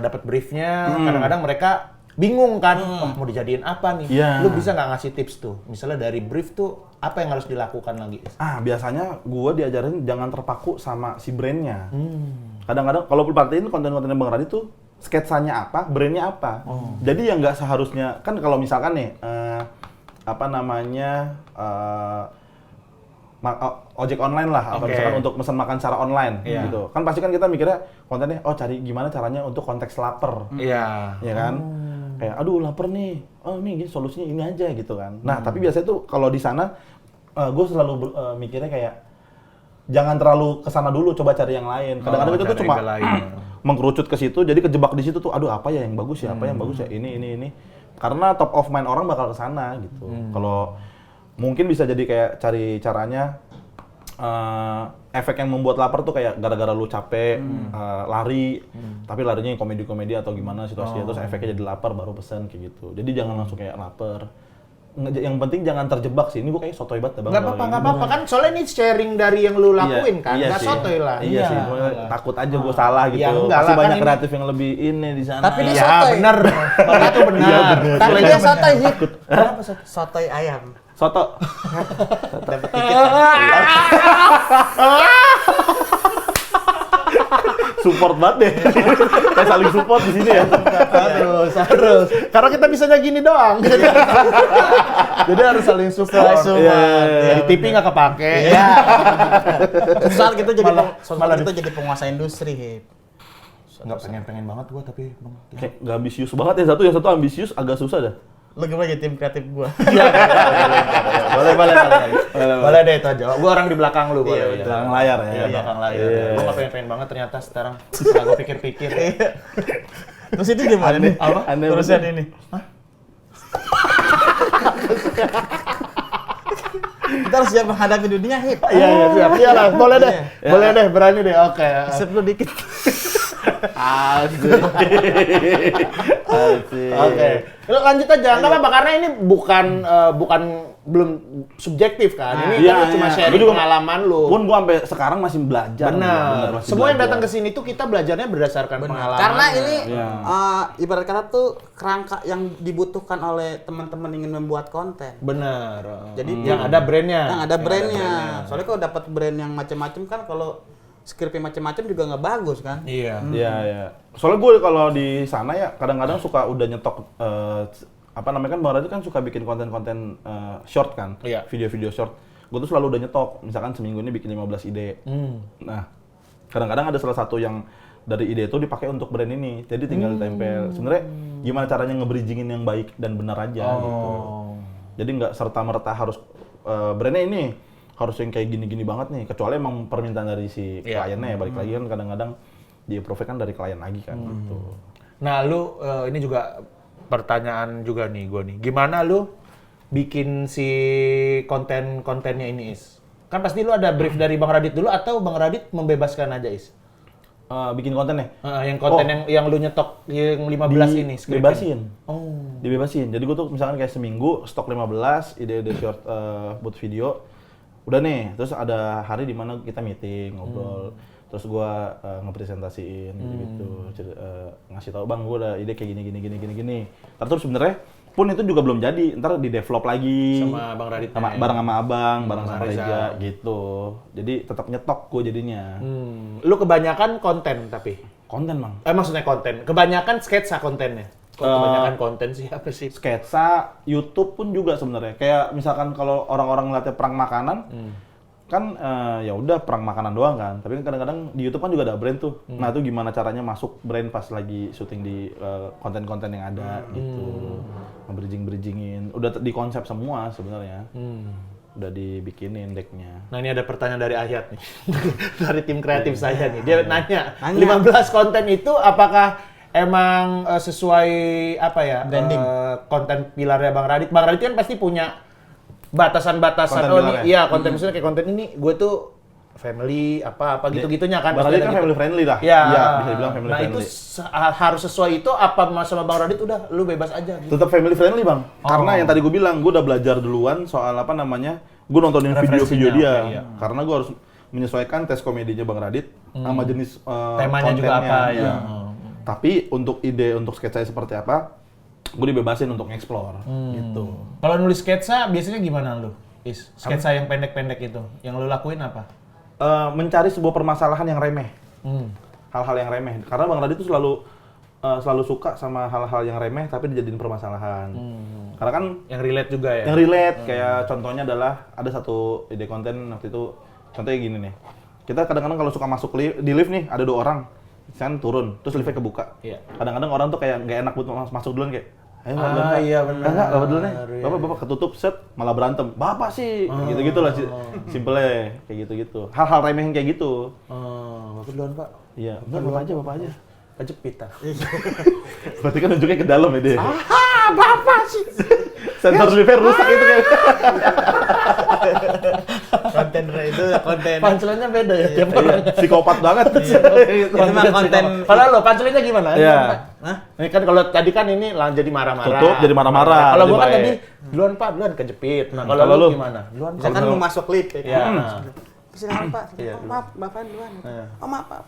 dapat briefnya, kadang-kadang mereka bingung kan, wah mau dijadiin apa nih? Iya. Lu bisa nggak ngasih tips tuh? Misalnya dari brief tuh apa yang harus dilakukan lagi? Biasanya gue diajarin jangan terpaku sama si brandnya. Kadang-kadang kalau lu perhatiin konten-kontennya Bang Radit tuh sketsanya apa, brandnya apa. Jadi yang nggak seharusnya, kan kalau misalkan nih apa namanya ojek online lah, atau Oke. misalkan untuk pesan makan secara online Iya. gitu. Kan pasti kan kita mikirnya kontennya, cari gimana caranya untuk konteks lapar. Iya. Ya kan? Kayak aduh lapar nih. Oh ini solusinya ini aja gitu kan. Nah, tapi biasanya tuh kalau di sana gue selalu mikirnya kayak jangan terlalu kesana dulu, coba cari yang lain. Kadang-kadang itu tuh cari cuma yang lain. mengkerucut ke situ, jadi kejebak di situ tuh. Aduh apa ya yang bagus ya? Apa yang bagus ya? Ini. Karena top of mind orang bakal ke sana gitu. Kalau mungkin bisa jadi kayak cari caranya efek yang membuat lapar tuh kayak gara-gara lu capek lari, tapi larinya yang komedi-komedi atau gimana situasinya, terus efeknya jadi lapar baru pesen kayak gitu. Jadi jangan langsung kayak lapar. Yang penting jangan terjebak sih. Ini gue kayak sotoy banget Bang. Nggak apa-apa kan, soalnya ini sharing dari yang lu lakuin kan, nggak sih. sotoy lah. Iya sih, gua takut aja gue salah gitu. Ya, enggak Pasti lah, banyak kan kreatif yang lebih ini di sana. Tapi dia Iya sotoy. bener, itu benar. Tapi dia sotoy sih. Kenapa sotoy? Sotoy ayam. Soto. Dapat tiket. Support banget deh. Kayak saling support di sini ya. Harus. Karena kita bisanya gini doang. Jadi harus saling support. Iya. Di TV nggak kepake. Iya. Soal kita jadi malah kita jadi penguasa industri, Hip. Nggak pengen banget gua tapi bang. Kayak nggak ambisius banget ya yang satu ambisius agak susah dah. Lu gimana jadi tim kreatif gua? Boleh deh itu aja. Gua orang di belakang lu. Boleh. Di belakang layar ya. Iya, belakang layar. Iya. Gua nggak pengen banget ternyata sekarang. Setelah gua pikir-pikir. Terus itu gimana nih? Apa? Aneh Urusan ini. Kita harus siap menghadapi dunia, Hip. Iya, siap. Iyalah, boleh deh. Boleh deh, berani deh. Oke. Sip lu dikit. Asik. Oke. Lanjut aja. Nggak apa-apa karena ini bukan belum subjektif kan. Ini Iya, kan cuma iya. sharing Gua juga pengalaman lu. Pun gua sampai sekarang masih belajar. Benar. Masih Semua yang belajar. datang ke sini tuh kita belajarnya berdasarkan pengalaman. Karena ini Iya. ibarat kata tuh kerangka yang dibutuhkan oleh teman-teman ingin membuat konten. benar. Jadi yang ada brandnya. Yang ada brandnya. Soalnya kalau dapat brand yang macam-macam kan kalau skripnya macam-macam juga nggak bagus kan? Iya. Iya, iya. Soalnya gue kalau di sana ya kadang-kadang suka udah nyetok apa namanya kan Bang Radit kan suka bikin konten-konten short kan, Iya. video-video short. Gue tuh selalu udah nyetok, misalkan seminggu ini bikin 15 ide. Nah, kadang-kadang ada salah satu yang dari ide itu dipakai untuk brand ini, jadi tinggal ditempel. Sebenarnya gimana caranya nge-bridgingin yang baik dan benar aja gitu. Jadi nggak serta-merta harus brandnya ini harus yang kayak gini-gini banget nih, kecuali emang permintaan dari si kliennya ya, balik lagi kan kadang-kadang di-approve kan dari klien lagi kan gitu. Nah, lu ini juga pertanyaan juga nih gua nih. Gimana lu bikin si konten-kontennya ini, Is? Kan pasti lu ada brief dari Bang Radit dulu atau Bang Radit membebaskan aja, Is? Bikin konten ya? Yang konten yang lu nyetok yang 15 ini skripin. Dibebasin. Oh. Dibebasin. Jadi gue tuh misalkan kayak seminggu stok 15 ide-ide short buat video. Udah nih, terus ada hari di mana kita meeting, ngobrol. Terus gue ngepresentasiin gitu. Ngasih tahu, "Bang, gue ada ide kayak gini. Terus sebenarnya pun itu juga belum jadi, ntar di develop lagi Sama Bang Radit bareng sama abang, bareng sama Reza. Reza gitu. Jadi tetap nyetok gue jadinya. Lu kebanyakan konten tapi? Konten Bang. Maksudnya konten. Kebanyakan sketsa kontennya. Kok kebanyakan konten sih apa sih? Sketsa, YouTube pun juga sebenarnya. Kayak misalkan kalau orang-orang ngeliatnya perang makanan, kan ya udah perang makanan doang kan. Tapi kan kadang-kadang di YouTube kan juga ada brand tuh. Nah itu gimana caranya masuk brand pas lagi syuting di konten-konten yang ada gitu. Nge-bridging-bridgingin. Udah di konsep semua sebenarnya. Udah dibikinin decknya. Nah, ini ada pertanyaan dari Ayat nih. Dari tim kreatif saya nih. Dia nanya, Nanya. 15 konten itu apakah emang sesuai apa ya? Branding. Konten pilarnya Bang Radit. Bang Radit kan pasti punya batasan-batasan. Konten Oh, pilarnya. iya, konten misalnya kayak konten ini gue tuh family apa gitu-gitunya kan. Bang Pasti Radit ada kan gitu. family friendly lah. Iya, Iya, bisa dibilang family nah, friendly. itu harus sesuai itu apa sama Bang Radit udah lu bebas aja gitu. Tetap family friendly Bang. Karena yang tadi gue bilang, gue udah belajar duluan soal apa namanya, gue nontonin video-video Referensinya, dia. oke, iya. Karena gue harus menyesuaikan tes komedinya Bang Radit sama jenis Temanya juga kontennya. apa ya. Iya. Tapi untuk ide untuk sketsa seperti apa, gue dibebasin untuk nge-explore gitu. Kalau nulis sketsa biasanya gimana lu? Sketsa yang pendek-pendek itu, yang lu lakuin apa? Mencari sebuah permasalahan yang remeh. Hal-hal yang remeh. Karena Bang Radit tuh selalu suka sama hal-hal yang remeh tapi dijadiin permasalahan. Karena kan Yang relate juga ya? yang relate, kayak contohnya adalah ada satu ide konten waktu itu, contohnya gini nih. Kita kadang-kadang kalau suka masuk di lift nih, ada 2 orang, kan turun, terus liftnya kebuka. Iya. Kadang-kadang orang tuh kayak nggak enak buat masuk duluan kayak, ayo iya benar. Enggak, bapak duluan nih. Iya. Bapak ketutup, set, malah berantem. Bapak sih, gitu-gitu lah, simple kayak gitu-gitu. Hal-hal remeh yang kayak gitu. Bapak duluan Pak. Iya, enggak, bapak aja. Kejepit ah. Berarti kan nunjuknya ke dalam ya dia. apa sih? Sensor liver rusak itu kayak. Konten itu konten. Punchline-nya beda ya tiap orang. Iya, psikopat banget. Itu mah konten. Kalau lo punchline-nya gimana? Iya. Hah? Ini kan kalau tadi kan ini jadi marah-marah. Tutup jadi marah-marah. Kalau gua kan Lebih tadi baik. duluan Pak, duluan kejepit. Nah, Kalau kalau lu lu? gimana? Duluan Pak. Misalkan mau masuk lift ya. Iya. Silakan Pak. Iya, Oh, maaf, Bapak duluan. Iya. Oh, maaf Pak.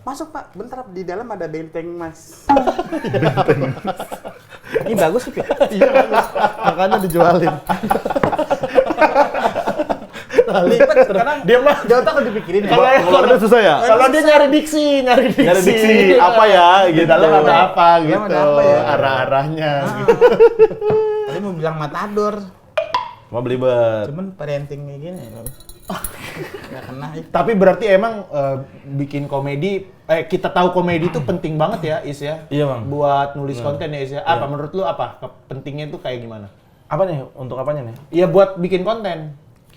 Masuk Pak. Bentar, di dalam ada benteng Mas. Ini bagus sih, Pak. Iya, makanya dijualin. Lipat sekarang Dia mah di otak udah dipikirin ya. Ngeluarinnya susah ya? kalau dia nyari diksi. Nyari diksi apa ya Di gitu. dalam ada apa Dalam gitu. ada apa ya? Arah-arahnya gitu. Tadi mau bilang matador. Mau belibet. Cuman parenting kayak gini. Nggak kena itu. Tapi berarti emang bikin komedi, kita tahu komedi itu penting banget ya, Is ya? Iya, Bang. Buat nulis konten ya, Is ya? Apa menurut lu apa? Pentingnya itu kayak gimana? Apa nih? Untuk apanya nih? Iya buat bikin konten.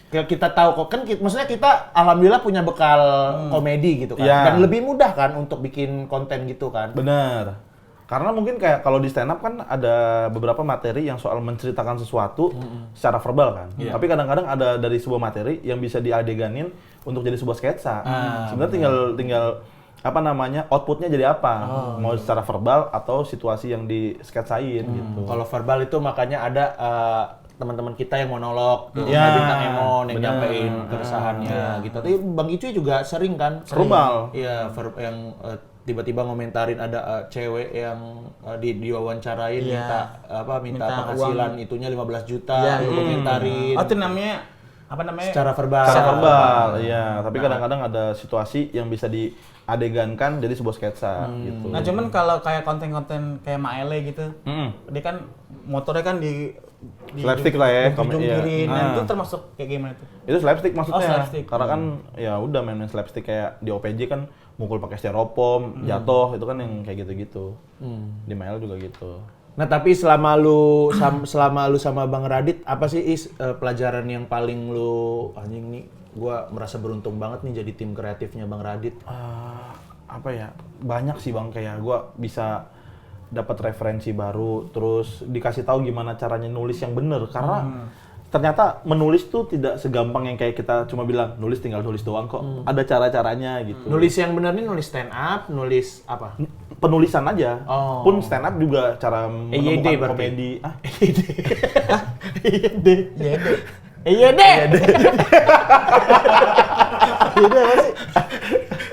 Kita tahu kok kan maksudnya kita alhamdulillah punya bekal komedi gitu kan. Iya. Dan lebih mudah kan untuk bikin konten gitu kan. Bener. Karena mungkin kayak kalau di stand up kan ada beberapa materi yang soal menceritakan sesuatu secara verbal kan. Tapi kadang-kadang ada dari sebuah materi yang bisa diadeganin untuk jadi sebuah sketsa. Sebenarnya tinggal apa namanya outputnya jadi apa? Mau secara verbal atau situasi yang disketsain gitu. Kalau verbal itu makanya ada teman-teman kita yang monolog, Iya, bintang Emon yang bener. nyampein keresahannya gitu. Tapi Bang Icuy juga sering kan? Verbal. Iya, yang tiba-tiba ngomentarin ada cewek yang diwawancarain Iya. minta Minta penghasilan uang. itunya 15 juta, Iya, lu komentarin. Oh, itu namanya apa namanya? Secara verbal. Secara verbal, iya. Tapi kadang-kadang ada situasi yang bisa diadegankan jadi sebuah sketsa gitu. Nah, cuman kalau kayak konten-konten kayak Maele gitu, dia kan motornya kan di Slapstick lah ya, jungkirin. iya. Nah, Ah. itu termasuk kayak gimana tuh? Itu slapstick maksudnya. Oh, slapstick. Karena kan ya udah main-main slapstick kayak di OPJ kan mukul pakai styrofoam, jatuh itu kan yang kayak gitu-gitu. Di Mael juga gitu. Nah, tapi selama lu sama Bang Radit, apa sih pelajaran yang paling lu anjing nih, gua merasa beruntung banget nih jadi tim kreatifnya Bang Radit. Apa ya? Banyak sih Bang, kayak gua bisa dapat referensi baru, terus dikasih tahu gimana caranya nulis yang bener karena ternyata menulis tuh tidak segampang yang kayak kita cuma bilang nulis tinggal nulis doang kok. Ada cara-caranya gitu. Nulis yang bener nih nulis stand up, nulis apa? Penulisan aja. Oh. Pun stand up juga cara EYD menemukan berarti? komedi. EYD. Iya deh. EYD.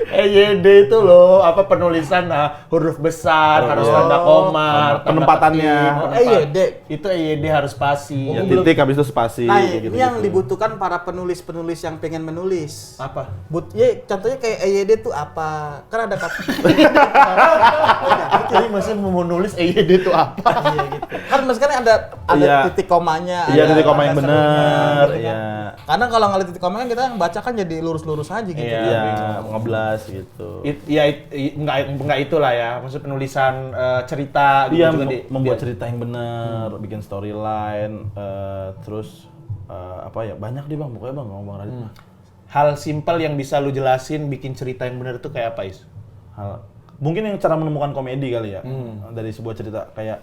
EYD itu loh, apa penulisan huruf besar, harus tanda koma, tanda penempatannya. petik, Oh, EYD. Itu EYD harus spasi. Ya, titik habis itu spasi Nah, kayak ini gitu. yang dibutuhkan para penulis-penulis yang pengen menulis. Apa? Ya, contohnya kayak EYD tuh apa? Kan ada kata. Jadi masih mau nulis EYD itu apa? Iya gitu. Kan maksudnya ada Iya. titik komanya. Iya, ada titik koma yang tanda bener, serunya, gitu kan. iya. Karena kalau nggak lihat titik koma kan kita yang baca kan jadi lurus-lurus aja gitu. Iya, ngeblas gitu. Enggak itulah ya. Maksud penulisan cerita Iya, juga membuat cerita yang bener, bikin storyline, terus apa ya, banyak deh Bang, pokoknya Bang, ngomong Radit mah. hal simpel yang bisa lu jelasin bikin cerita yang benar itu kayak apa, Is? Mungkin yang cara menemukan komedi kali ya, dari sebuah cerita kayak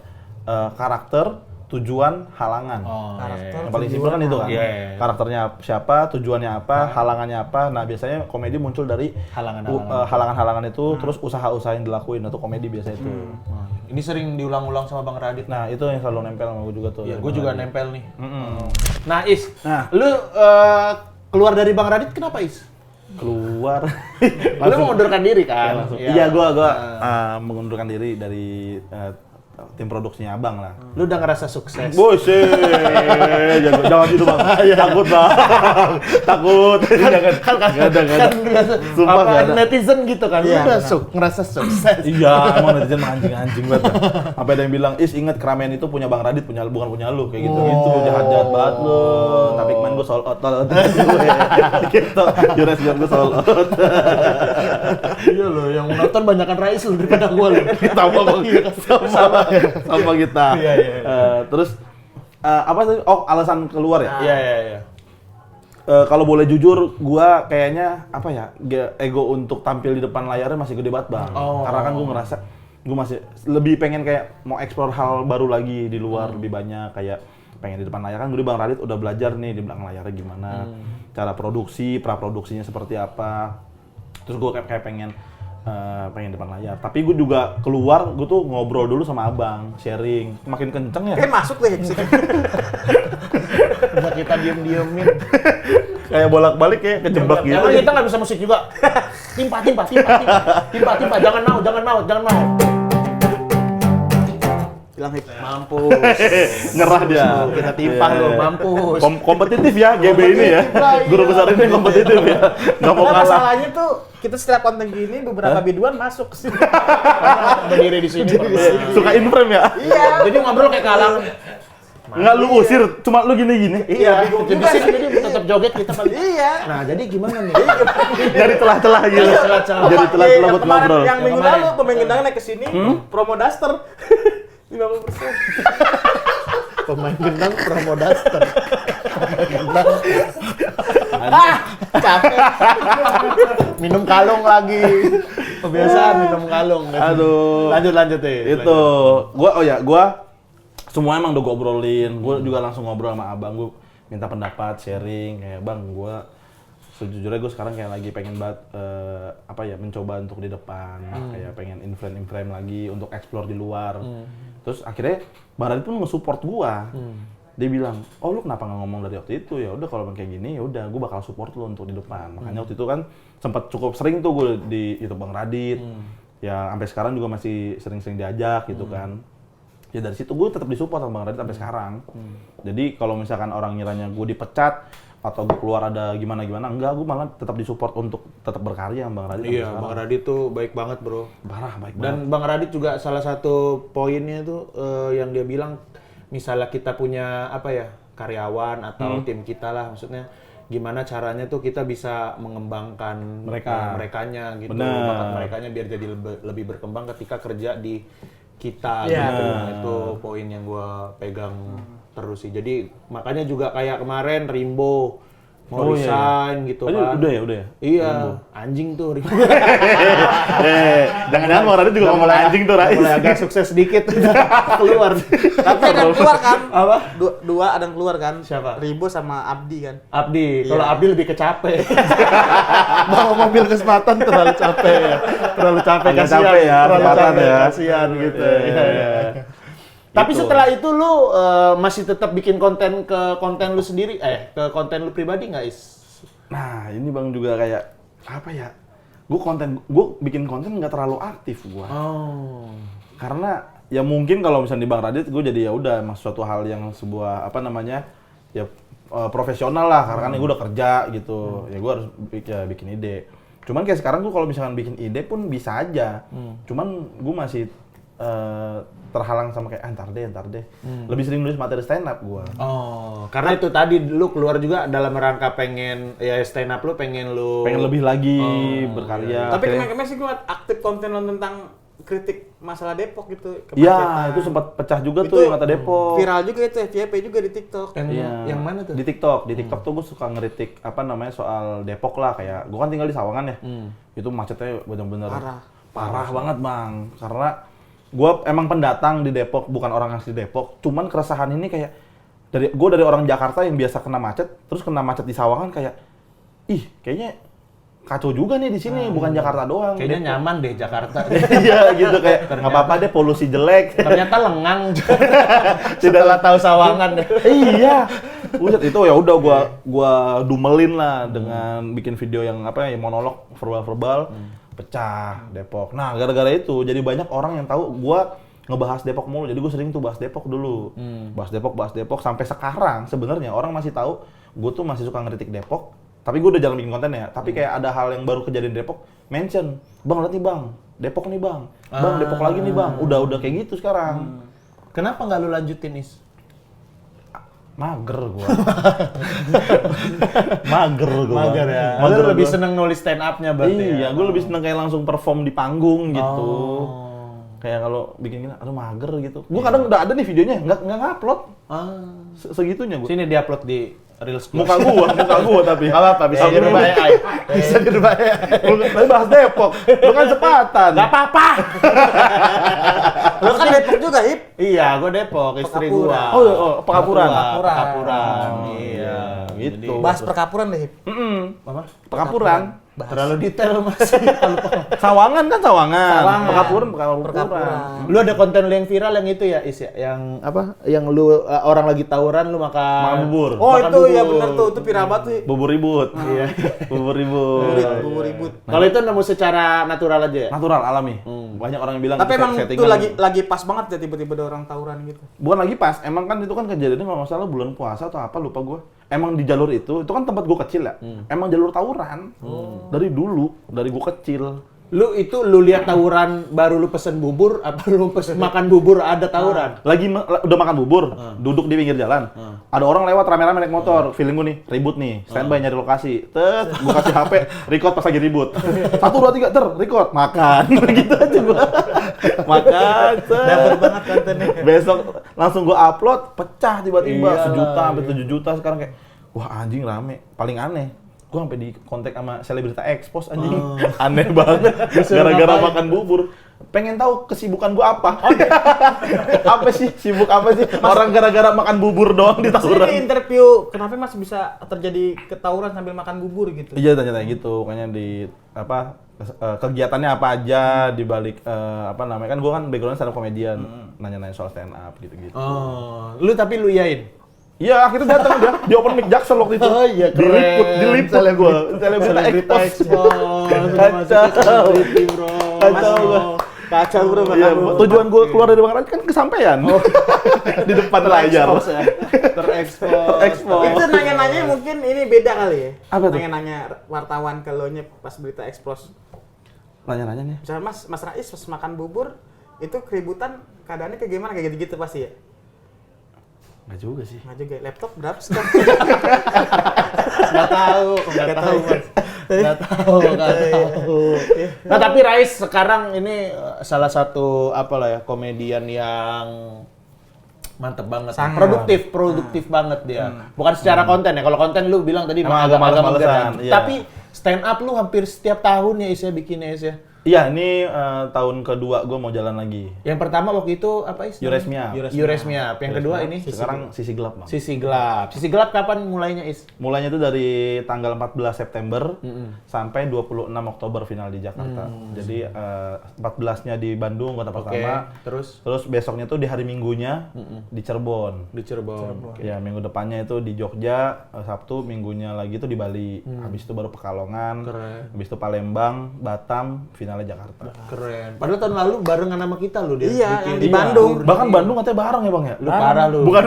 karakter, tujuan, halangan. Karakter, Yang paling simpel kan itu kan. Iya. Karakternya siapa, tujuannya apa, halangannya apa. Nah, biasanya komedi muncul dari halangan-halangan itu, terus usaha-usaha yang dilakuin atau komedi biasa itu. Ini sering diulang-ulang sama Bang Radit. Nah, itu yang selalu nempel sama gue juga tuh. Iya, dari gue Bang juga Radit. nempel nih. Nah, Is, Nah. lu keluar dari Bang Radit kenapa, Is? Keluar. Lu mengundurkan diri kan? Langsung. Iya. Iya, gua mengundurkan diri dari tim produksinya Abang lah. Lu udah ngerasa sukses? Jangan gitu Bang. Takut Bang. Takut. Jangan. Nggak ada. Sumpah nggak ada. Netizen gitu kan? Iya, Lu udah benar. ngerasa sukses? Iya, emang netizen mah anjing-anjing banget. Sampai ada yang bilang, "Is, inget keramaian itu punya Bang Radit, bukan punya lu." Kayak gitu-gitu, jahat-jahat banget lu. Tapi kemarin gua sold out. Gitu. Jures gua sold out. Iya loh, yang nonton banyakan Rais lu daripada gua lu. Sama kita. Iya. Terus apa tadi? Oh, alasan keluar ya? Iya. Kalau boleh jujur, gua kayaknya apa ya, ego untuk tampil di depan layarnya masih gede banget Bang. Karena kan gua ngerasa gue masih lebih pengen kayak mau explore hal baru lagi di luar lebih banyak, kayak pengen di depan layar. Kan gue Bang Radit udah belajar nih di belakang layarnya gimana, cara produksi, pra-produksinya seperti apa. Terus gue kayak pengen depan layar. Tapi gue juga keluar, gue tuh ngobrol dulu sama abang, sharing. Makin kenceng ya. Kayak masuk deh ke sini. Udah kita diem-diemin. Kayak bolak-balik kayak kejebak gitu. Emang kita nggak bisa musik juga. Timpa. Jangan mau. Bilang hip. Mampus. Nyerah dia. Kita timpah lo, mampus. Kompetitif ya GB ini ya. Guru besar ini kompetitif ya. Nggak mau Nah, kalah. masalahnya tuh kita setiap konten gini beberapa biduan masuk ke sini. Berdiri di sini. Suka in frame ya? Iya. Jadi ngobrol kayak kalang. Nggak lu usir, cuma lu gini-gini. Iya, di sini jadi tetap joget kita paling. Iya. Nah, jadi gimana nih? Dari celah-celah gitu. Celah-celah. Jadi celah-celah buat Kemarin ngobrol. yang minggu Kemarin. lalu pemain gendang naik ke sini, promo daster. 50%. Pemain gendang promo daster. Capek. Minum kalung lagi. Kebiasaan minum kalung. Aduh. Lanjut Itu. Gua semua emang udah gue obrolin. Gue juga langsung ngobrol sama abang. Gue minta pendapat, sharing. Kayak bang, gue sejujurnya gue sekarang kayak lagi pengen banget mencoba untuk di depan. Kayak pengen in frame lagi untuk explore di luar. Terus akhirnya Bang Radit pun nge-support gue. Dia bilang, oh lu kenapa nggak ngomong dari waktu itu? Ya udah kalau kayak gini, ya udah gue bakal support lu untuk di depan. Makanya waktu itu kan sempat cukup sering tuh gue di YouTube Bang Radit. Ya sampai sekarang juga masih sering-sering diajak gitu kan. Ya dari situ gue tetap disupport sama Bang Radit sampai sekarang. Jadi kalau misalkan orang ngiranya gue dipecat atau gue keluar ada gimana-gimana, enggak, gue malah tetap disupport untuk tetap berkarya sama Bang Radit. Iya, Bang Radit tuh baik banget, Bro. Parah, baik banget. Dan Bang Radit juga salah satu poinnya tuh yang dia bilang, misalnya kita punya karyawan atau tim kita lah, maksudnya gimana caranya tuh kita bisa mengembangkan merekanya gitu, bakat merekanya biar jadi lebih berkembang ketika kerja di kita gitu. Itu poin yang gue pegang terus sih. Jadi makanya juga kayak kemarin Rimbo mau resign gitu kan. Udah ya? Iya, anjing tuh Rimbo. Jangan-jangan Bang Radit juga ngomong anjing tuh, Rais. Mulai agak sukses dikit keluar. Tapi ada yang keluar kan? Apa? Dua ada yang keluar kan? Siapa? Ribo sama Abdi kan? Abdi. Kalau Abdi lebih kecapek. Bawa mobil kesempatan terlalu capek ya. Terlalu capek, Agak kasihan. capek ya, Terlalu kelihatan capek, ya. kasihan gitu. Iya. Tapi Gitu. setelah itu lu masih tetap bikin konten ke konten lu sendiri, ke konten lu pribadi nggak, Is? Nah, ini Bang juga kayak apa ya? Gue bikin konten nggak terlalu aktif gue. Oh. Karena ya mungkin kalau misalnya di Bang Radit gue jadi ya udah suatu hal yang sebuah profesional lah, karena kan gue udah kerja gitu. Ya gue harus bikin ide. Cuman kayak sekarang gue kalau misalkan bikin ide pun bisa aja. Cuman gue masih terhalang sama kayak ntar deh. Lebih sering nulis materi stand up gue. Oh, karena itu tadi lu keluar juga dalam rangka pengen stand up lu pengen lebih lagi berkarya. Tapi kemarin sih gue aktif konten tentang kritik masalah Depok gitu. Iya, itu sempat pecah juga Itu tuh yang kata Depok. Viral juga itu, FYP juga di TikTok. yang mana tuh? Di TikTok tuh gue suka ngeritik soal Depok lah, kayak gue kan tinggal di Sawangan ya. Itu macetnya bener-bener parah banget bang. Karena gue emang pendatang di Depok, bukan orang asli Depok. Cuman keresahan ini kayak dari orang Jakarta yang biasa kena macet, terus kena macet di Sawangan kayak, kayaknya kacau juga nih di sini, bukan Jakarta doang. Kayaknya Depok. nyaman deh Jakarta. Iya gitu kayak nggak apa-apa deh polusi jelek. Ternyata lengang. Setelah tahu Sawangan deh. Iya. Buset itu ya udah gua dumelin lah dengan bikin video yang monolog verbal pecah Depok. Nah, gara-gara itu jadi banyak orang yang tahu gua ngebahas Depok mulu. Jadi gue sering tuh bahas Depok dulu. Bahas Depok sampai sekarang sebenarnya orang masih tahu gue tuh masih suka ngeritik Depok. Tapi gue udah jarang bikin konten ya. Tapi kayak ada hal yang baru kejadian di Depok, mention, "Bang, lihat nih Bang, Depok nih Bang. Bang, Depok lagi nih Bang." Udah kayak gitu sekarang. Kenapa nggak lu lanjutin, Is? Mager gua. Mager ya. Mager Lu lebih gua. seneng nulis stand up-nya berarti ya? Iya, gue lebih seneng kayak langsung perform di panggung gitu. Oh. Kayak kalau bikin gini, aduh mager gitu. Gue kadang udah ada nih videonya, nggak ngupload. Segitunya gue. Sini diupload di real squash. Muka gua tapi. Enggak apa-apa, bisa dirubah AI. Bisa dirubah AI. Tapi bahas Depok. Lu kan sepatan. Enggak apa-apa. Lu kan Depok juga, Hip. Iya, gua Depok, istri gua. Pekapuran. Pekapuran. Iya, gitu. Bahas perkapuran deh, Hip. Apa? Pekapuran. Terlalu detail Mas. Sawangan kan Sawangan. Sawangan. Pekapuran. Lu ada konten lu yang viral yang itu ya, Is ya? Yang apa? Yang lu orang lagi tawuran lu Makan bubur. Oh, makan itu bubur. ya benar tuh, itu viral banget tuh. Bubur ribut. Iya. Bubur ribut. Bubur ribut. Kalau itu nemu secara natural aja ya? Natural, alami. Banyak orang yang bilang Tapi emang itu settingan. lagi pas banget ya tiba-tiba ada orang tawuran gitu. Bukan lagi pas, emang kan itu kan kejadiannya kalau nggak salah bulan puasa atau apa lupa gua. Emang di jalur itu kan tempat gua kecil ya. Emang jalur tawuran. Dari dulu, dari gua kecil. Lu lihat tawuran baru lu pesen bubur apa lu pesen makan bubur ada tawuran? Udah makan bubur, duduk di pinggir jalan. Ada orang lewat rame-rame naik motor, feeling gua nih, ribut nih, standby nyari lokasi. Tet, gua kasih HP, record pas lagi ribut. 1 2 3 record, makan. Gitu aja gua. Makan. Dapat banget kontennya. Besok langsung gua upload, pecah tiba-tiba Iyalah, 1 juta sampai 7 juta sekarang kayak wah anjing rame. Paling aneh gue sampai di kontak sama selebrita expose anjing. Aneh banget gara-gara makan bubur. Pengen tahu kesibukan gue apa? Apa sih? Sibuk apa sih? Orang gara-gara makan bubur doang di Ini tawuran. interview kenapa Mas bisa terjadi ketawuran sambil makan bubur gitu? Iya tanya-tanya gitu, kayaknya di apa kegiatannya apa aja di balik apa namanya kan gue kan backgroundnya stand up comedian, nanya-nanya soal stand up gitu-gitu. Oh, lu iyain? Iya, akhirnya datang dia di open mic Jaksel waktu itu. Oh iya, diliput gua. Selebrita expose. Kacau bro. Iya, tujuan gua keluar dari Bang Raj kan kesampaian. Di depan layar. Terekspos. Itu nanya-nanya mungkin ini beda kali ya. Apa tuh? Nanya-nanya wartawan ke lo nya pas berita expose. Nanya-nanya nih. Misalnya Mas Rais pas makan bubur itu keributan keadaannya kayak gimana kayak gitu-gitu pasti ya? Enggak juga sih. Nggak juga. Laptop berapa sekarang? Nggak tahu. Nggak tahu. Nah tapi Rais sekarang ini salah satu apalah ya komedian yang mantep banget. Sangat. Produktif banget dia. Bukan secara konten ya. Kalau konten lu bilang tadi Emang agak males-malesan, iya. Tapi stand up lu hampir setiap tahun ya Is ya bikinnya Is ya. Iya, ini tahun kedua gue mau jalan lagi. Yang pertama waktu itu apa Is? Euresmia. Euresmia. Yang kedua ini Sekarang Sisi Gelap, Bang. Sisi Gelap. Sisi Gelap kapan mulainya Is? Mulainya itu dari tanggal 14 September sampai 26 Oktober final di Jakarta. Jadi 14-nya di Bandung kota pertama. Terus Besoknya tuh di hari Minggunya di Cirebon. di Cirebon. Ya, minggu depannya itu di Jogja, Sabtu, minggunya lagi itu di Bali. Habis itu baru Pekalongan. Keren. Habis itu Palembang, Batam, finalnya Jakarta. Keren. Padahal tahun lalu barengan sama kita lu dia. Iya, bikin yang di Bandung. Bahkan Bandung katanya bareng ya, Bang ya? Lu parah lu. Bukan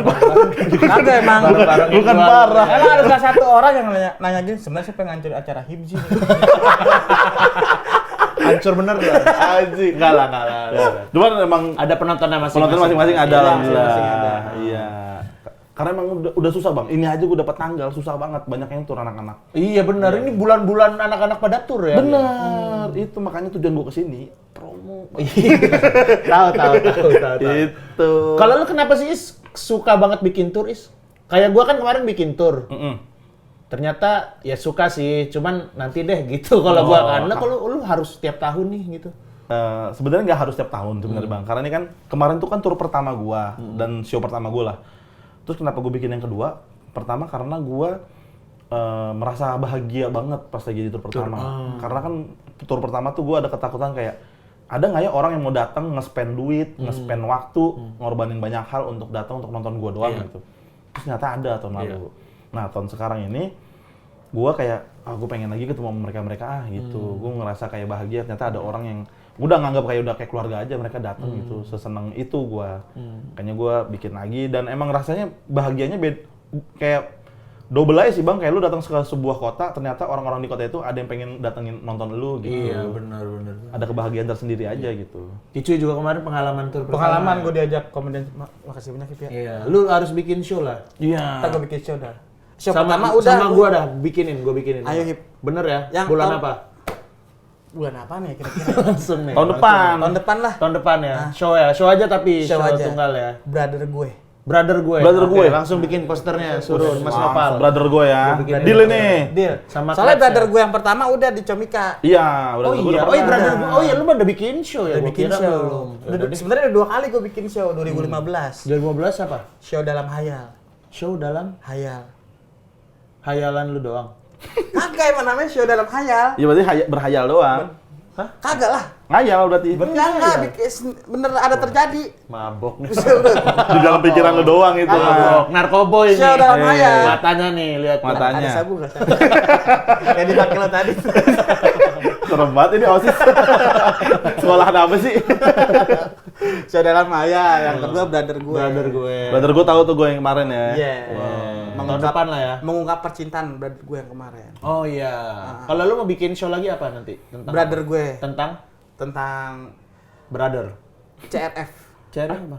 Kagak emang. bukan parah. Emang ada salah satu orang yang nanya gini, sebenarnya siapa yang ngancur acara Hibji? Hancur bener lu. Anjing. Enggak lah. Cuman emang Ada penontonnya masing-masing. penonton masing-masing ada Iya, alhamdulillah. masing-masing ada. Iya. Karena emang udah susah, Bang. Ini aja gue dapat tanggal susah banget. Banyak yang tur anak-anak. Iya benar. Ini bulan-bulan anak-anak pada tur ya. Bener. Itu makanya tujuan gue kesini promo. Tahu. Itu. Kalau lu kenapa sih Is suka banget bikin tur Is? Kayak gua kan kemarin bikin tur. Ternyata ya suka sih, cuman nanti deh gitu kalau gua kan. Kalau lu harus setiap tahun nih gitu. Sebenarnya nggak harus tiap tahun sebenarnya, Bang. Karena ini kan kemarin tuh kan tur pertama gua dan show pertama gua lah. Terus kenapa gue bikin yang kedua? Pertama karena gua merasa bahagia banget pas lagi di tur pertama. Karena kan tur pertama tuh gua ada ketakutan kayak ada nggak ya orang yang mau datang nge-spend duit, nge-spend waktu, ngorbanin banyak hal untuk datang untuk nonton gua doang gitu. Terus ternyata ada tahun lalu. Nah, tahun sekarang ini gua kayak gue pengen lagi ketemu mereka gitu. Gue ngerasa kayak bahagia ternyata ada orang yang udah nganggap kayak keluarga aja, mereka datang gitu. Seseneng itu gua. Kayaknya gua bikin lagi dan emang rasanya bahagianya kayak double aja sih, Bang. Kayak lu datang ke sebuah kota, ternyata orang-orang di kota itu ada yang pengen datengin nonton lu gitu. Iya, benar. Ada kebahagiaan tersendiri aja gitu. Cicu juga kemarin pengalaman tur pertama. Pengalaman gue diajak komedian, makasih banyak Hip ya. Iya, lu harus bikin show lah. Iya. Kita gue bikin show dah. Show Sama pertama udah. gua dah bikinin. Ayo, Hip. Bener ya? Yang bulan tahun- apa? Bulan apa nih kira-kira? Langsung nih. Tahun depan. Tahun depan lah. Tahun depan ya. Show ya. Show aja tapi Show aja. tunggal ya. Brother gue. Brother gue. Brother Oke, gue. langsung bikin posternya, suruh Mas Nopal. Brother gue ya. Gue bikin Deal ini. Deal. Sama Soalnya Clutch brother ya? gue yang pertama udah di Comika. Iya, Oh iya, brother gue. Oh iya, lu udah bikin show ya? Udah Gua bikin kira show. belum. Sebenarnya ada 2 kali gue bikin show 2015. 2015 apa? Show dalam hayal. Show dalam Hayal. hayalan lu doang. Kagak emang namanya show dalam hayal. Ya berarti berhayal doang. Hah? Kagak lah. Ngayal berarti. Enggak, bener ada terjadi. Mabok nih. Di dalam pikiran lu doang itu. Mabok. Narkoboy nih. Show dalam hayal. Matanya nih, lihat. Matanya. Ada sabu nggak? Yang dipakai lo tadi. Serem banget ini OSIS. Sekolah apa sih? Show dalam hayal. Yang kedua brother gue. Brother gue. Brother gue tahu tuh gue yang kemarin ya. Iya. Tahun depan lah ya. Mengungkap percintaan brother gue yang kemarin. Oh iya. Kalau lu mau bikin show lagi apa nanti? Tentang Brother gue tentang brother CRF. cari apa?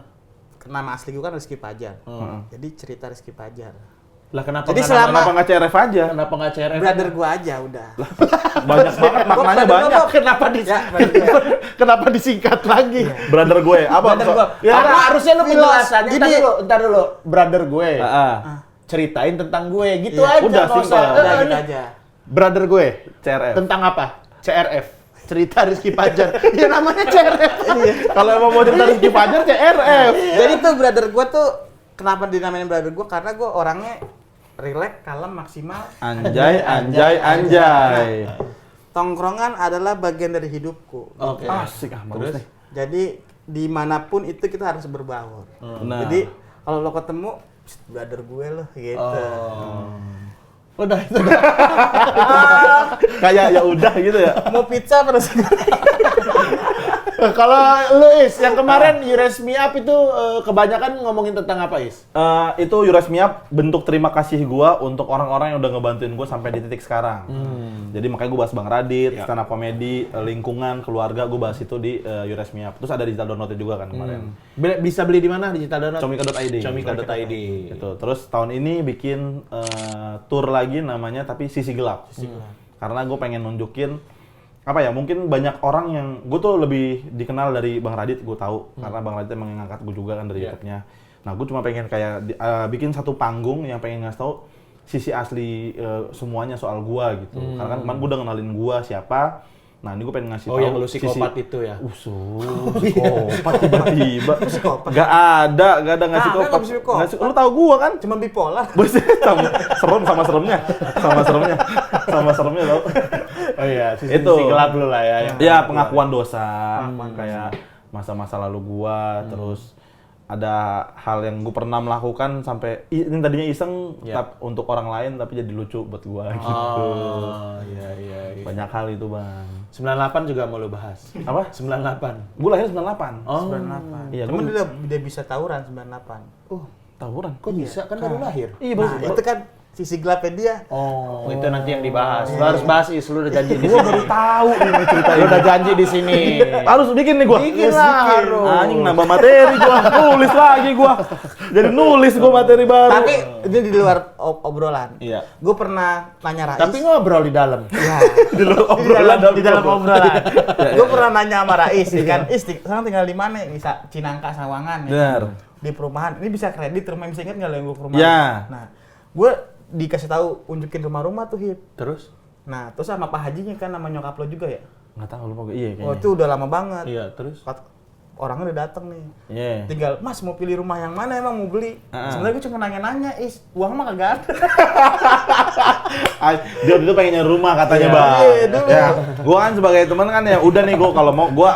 Nama asli gue kan Rizky Pajar. Jadi cerita Rizky Pajar. Lah kenapa Jadi nggak selama- Kenapa nggak CRF aja? kenapa nggak CRF? Brother gue aja udah. Banyak banget, maknanya banyak. Kenapa Ya, brother gue. kenapa disingkat lagi? Brother gue, apa? Brother gue. Ya, Karena harusnya lu filos. penjelasannya. Jadi Ntar dulu, brother gue. Ceritain tentang gue, gitu Iya, aja. udah, nggak simpel. usah. udah gitu aja. Brother gue, CRF. tentang apa? CRF. Cerita Rizky Pajar. Ya namanya CRF. Kalau emang mau cerita Rizky Fajar, CRF. Jadi tuh brother gue tuh kenapa dinamain brother gue? Karena gue orangnya relax, kalem, maksimal. Anjay, anjay, anjay. Tongkrongan adalah bagian dari hidupku. Oke. Asik ah, bagus nih. Jadi dimanapun itu kita harus berbaur. Benar. Jadi kalau lo ketemu "Psst, brother gue loh gitu. Udah itu udah. Kayak ya udah gitu ya. Mau pizza apa nasi goreng? Kalau lu Is, yang kemarin You Raise Me Up itu kebanyakan ngomongin tentang apa Is? Itu You Raise Me Up bentuk terima kasih gua untuk orang-orang yang udah ngebantuin gua sampai di titik sekarang. Jadi makanya gua bahas Bang Radit, stand up comedy, lingkungan, keluarga, gua bahas itu di You Raise Me Up. Terus ada digital download juga kan kemarin. Bisa beli di mana digital download? Comika.id. Comika.id. Gitu. Terus tahun ini bikin tour lagi namanya tapi Sisi Gelap. Karena gue pengen nunjukin apa ya, mungkin banyak orang yang gue tuh lebih dikenal dari Bang Radit, gue tahu karena Bang Radit emang ngangkat gue juga kan dari YouTube-nya. Nah, gue cuma pengen kayak bikin satu panggung yang pengen ngasih tahu sisi asli semuanya soal gue gitu. Karena kan kemarin gue udah kenalin gue siapa. Nah, ini gue pengen ngasih tahu yang lu psikopat itu ya? Psikopat tiba-tiba. Psikopat. Gak ada nggak psikopat. nggak psikopat. Nggak lu tahu gue kan? Cuma bipolar. Buset, sama seremnya tau. Oh iya, sisi Itu. gelap lu lah ya. Ya, pengakuan dosa, kayak masa-masa lalu gua, terus ada hal yang gue pernah melakukan sampai ini tadinya iseng untuk orang lain tapi jadi lucu buat gua gitu. Oh, iya. Banyak hal itu, Bang. 98 juga mau lu bahas. Apa? 98. Gua lahir 98. Oh, 98. Iya, Cuman gua- dia bisa tawuran 98. Tawuran. kok bisa kan baru lahir? Iya, Nah, itu kan sisi gelapnya dia. Oh, itu nanti yang dibahas. Lu harus bahas Is, lu udah janji di Gua sini. baru tahu ini cerita Lu udah janji di sini. Harus bikin nih gua. Bikin lah, harus. Anjing nambah materi gua. Nulis lagi gua. Jadi nulis gua materi baru. Tapi ini di luar obrolan. Iya. Gue pernah nanya Rais. Tapi ngobrol di dalam. Ya, di luar obrolan di dalam obrolan. Gue pernah nanya sama Rais, ya kan, sekarang tinggal di mana? Bisa Cinangka, Sawangan. Ya, Benar. di perumahan. Ini bisa kredit rumah, bisa ingat nggak lo yang gue perumahan? Ya. Nah, gue dikasih tahu unjukin rumah-rumah tuh Hip. Terus? Nah, terus sama Pak Hajinya kan, nama nyokap lo juga ya? Nggak tahu lupa gue. Iya Oh, kayaknya. itu udah lama banget. Iya, terus? Orangnya udah dateng nih. Iya. Tinggal, Mas mau pilih rumah yang mana emang mau beli? Ah. Sebenarnya gue cuma nanya-nanya, uang mah kagak ada. Dia waktu itu pengen nyari rumah katanya, Iya. Bang. Iya, dulu. Ya, gua kan sebagai teman kan ya udah nih gua kalau mau gua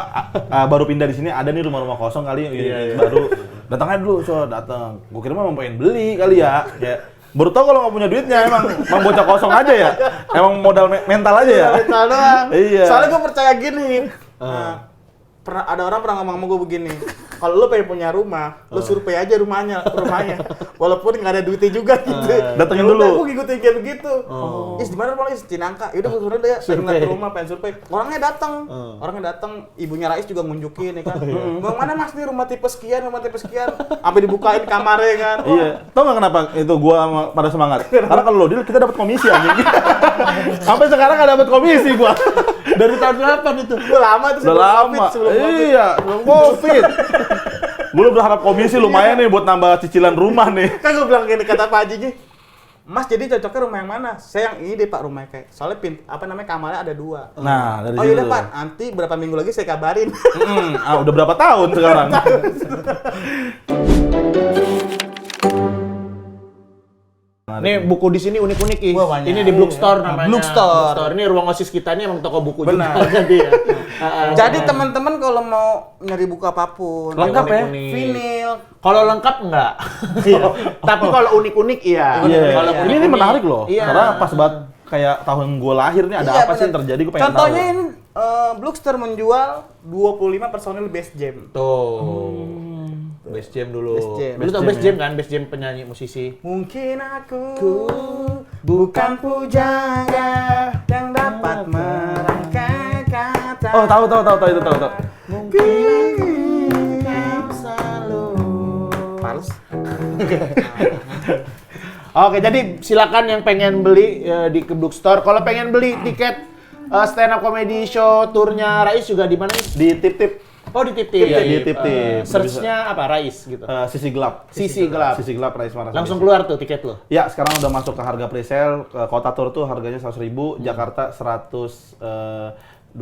baru pindah di sini ada nih rumah-rumah kosong kali Iya. baru. Datang aja dulu, so datang. Gua kira emang pengen beli kali ya. Kayak baru tau kalau nggak punya duitnya emang bocah kosong aja ya. Emang modal mental aja ya. Mental doang. Iya. Soalnya gue percaya gini. Pernah ada orang pernah ngomong sama gue begini. Kalau lu pengen punya rumah, lu survei aja rumahnya. Walaupun nggak ada duitnya juga gitu. Datengin Ya udah, dulu. Gue ngikutin kayak begitu. Is di mana rumah Is? Cinangka. Yaudah gue suruh deh pengen ke rumah, pengen survei. Orangnya datang. Ibunya Rais juga ngunjukin ya kan. Bang mana Mas nih rumah tipe sekian. Sampai dibukain kamarnya kan. Iya. Tau nggak kenapa itu gua pada semangat? Karena kalau lo deal kita dapat komisi anjing. Sampai sekarang nggak dapat komisi gua. Dari tahun berapa itu? Udah lama itu Udah lama. sebelum COVID. Iya, sebelum Covid. Gue berharap komisi lumayan nih buat nambah cicilan rumah nih. Kan gue bilang gini, kata Pak Haji, Mas jadi cocoknya rumah yang mana? Saya yang ini deh Pak, rumahnya kayak. Soalnya kamarnya ada 2. Nah, dari oh iya Pak, nanti berapa minggu lagi saya kabarin. Udah berapa tahun sekarang? Nih buku di sini unik-unik Is. Wah, banyak. Ini di Bookstore namanya. Bookstore. Ini ruang OSIS kita ini emang toko buku Benar. juga dia. Jadi teman-teman kalau mau nyari buku apapun, Lengkap ya? Unik-unik. Vinil. Kalau lengkap enggak? Tapi kalau unik-unik iya. Iya. Kalau Ini unik-unik, menarik loh. Iya. Karena pas banget kayak tahun gue lahir nih ada Iya, apa sih yang bener. terjadi gue pengen Contohnya tahu. ini Bookstore menjual 25 personil Bass Jam. Tuh. Bass Jam dulu. Bass Jam. Lu tau Bass Jam kan? Bass Jam penyanyi musisi. Mungkin aku bukan pujangga yang dapat merangkai kata. Oh, tahu itu tahu. Mungkin selalu. Pals. Oke, jadi silakan yang pengen beli di Bookstore. Kalau pengen beli tiket stand up comedy show turnya Rais juga di mana? Di tip-tip. Oh, di Tip-Tip. Iya, di Tip-Tip. Search-nya apa? Rais gitu. Sisi gelap. Sisi gelap. Sisi gelap Rais Maras. Langsung keluar tuh tiket lo. Ya, sekarang udah masuk ke harga presale. Kota Tour tuh harganya 100.000, Jakarta 250.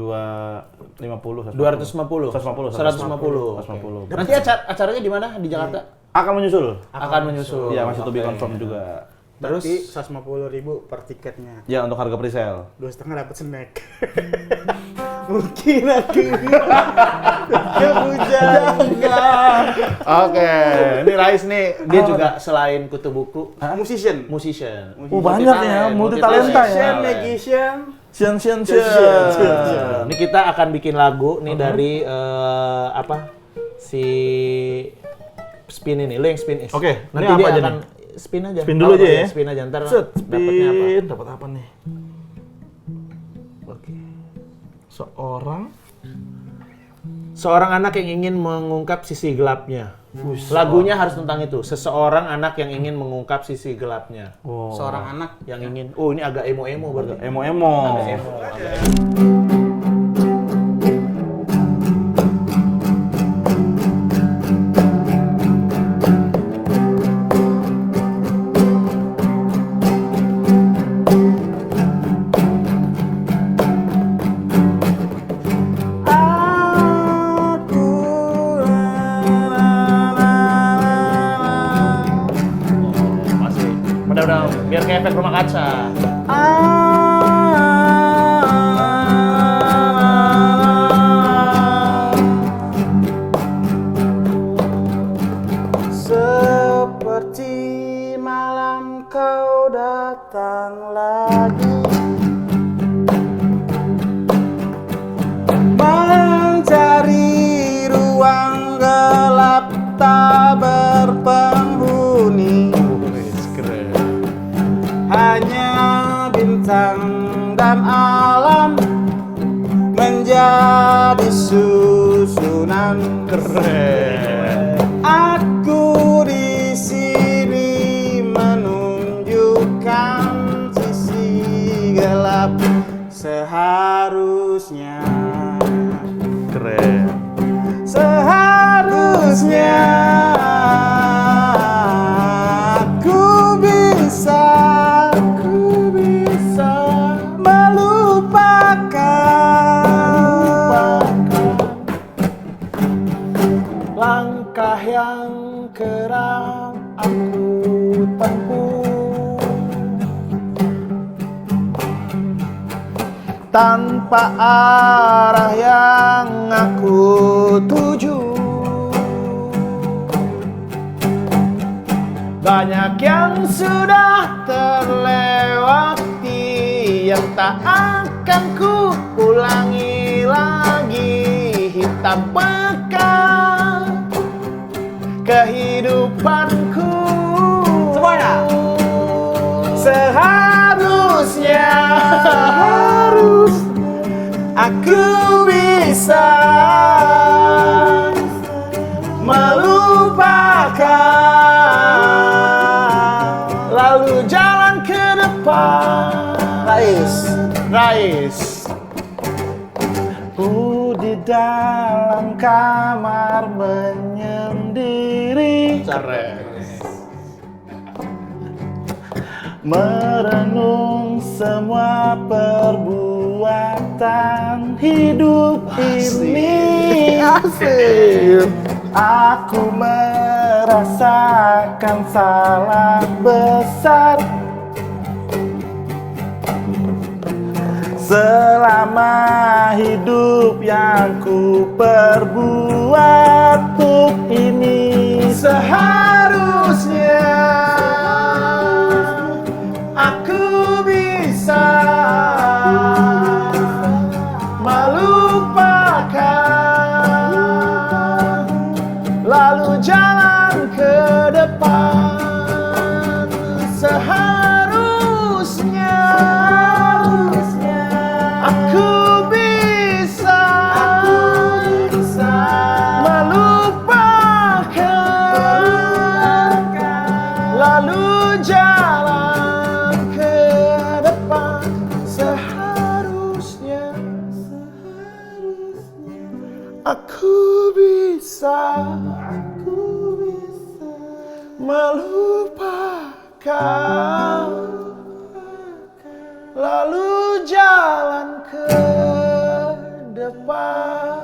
150. Nanti acaranya di mana? Di Jakarta? Akan menyusul. Akan menyusul. Iya, masih to be confirm juga. Terus 150.000 per tiketnya. Ya, untuk harga presale. 2,5 dapat snack. Mungkin aku pujangga. Oke, ini Rais nih, dia juga selain kutu buku, Musician. musician. Banyak ya, multi talenta ya. Magician. Sian. Ini kita akan bikin lagu nih dari si Spin ini, lo yang Spin Is. Oke, nanti ini apa dia aja akan nih? spin aja. Spin dulu aja ya? Spin aja, ntar Set, dapatnya apa? spin. Dapat apa nih? Oke. Seorang anak yang ingin mengungkap sisi gelapnya. Lagunya harus tentang itu. Seseorang anak yang ingin mengungkap sisi gelapnya. Seorang anak Yang ingin. Oh, ini agak emo-emo berarti. emo-emo. Agak emo. Masih. Udah, biar kayak efek rumah kaca. seperti malam kau datang lagi mencari ruang gelap tak berpenghuni. Hanya bintang dan alam menjadi susunan. Keren. Aku di sini menunjukkan sisi gelap seharusnya. Keren. Seharusnya aku bisa melupakan Langkah yang kerap aku tempuh tanpa arah yang aku tuju. Banyak yang sudah terlewati yang tak akan ku ulangi lagi. Hitam pekat kehidupanku. Semuanya. Seharusnya aku bisa melupakan. lalu jalan ke depan. Rais. Rais. Who did dalam kamar menyendiri. Merenung semua perbuatan hidup ini. Asik. Aku merasakan salah besar selama hidup yang ku perbuat untuk ini. Seharusnya aku bisa melupakan, lalu jalan ke depan. Seharusnya aku bisa melupakan, lalu jalan ke depan. Seharusnya aku bisa melupakan, lalu jalan ke depan.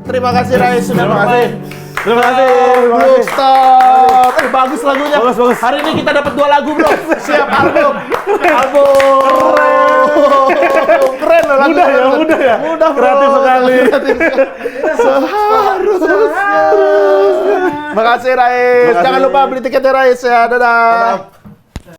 Terima kasih Rais sudah main. Terima kasih. Bro, stop. Bagus lagunya. Bagus. Hari ini kita dapat 2 lagu, Bro. Siap album. Keren loh lagunya. Mudah ya. Mudah, Bro. Kreatif sekali. Seharusnya. Makasih Rais. Jangan lupa beli tiketnya Rais ya. Dadah.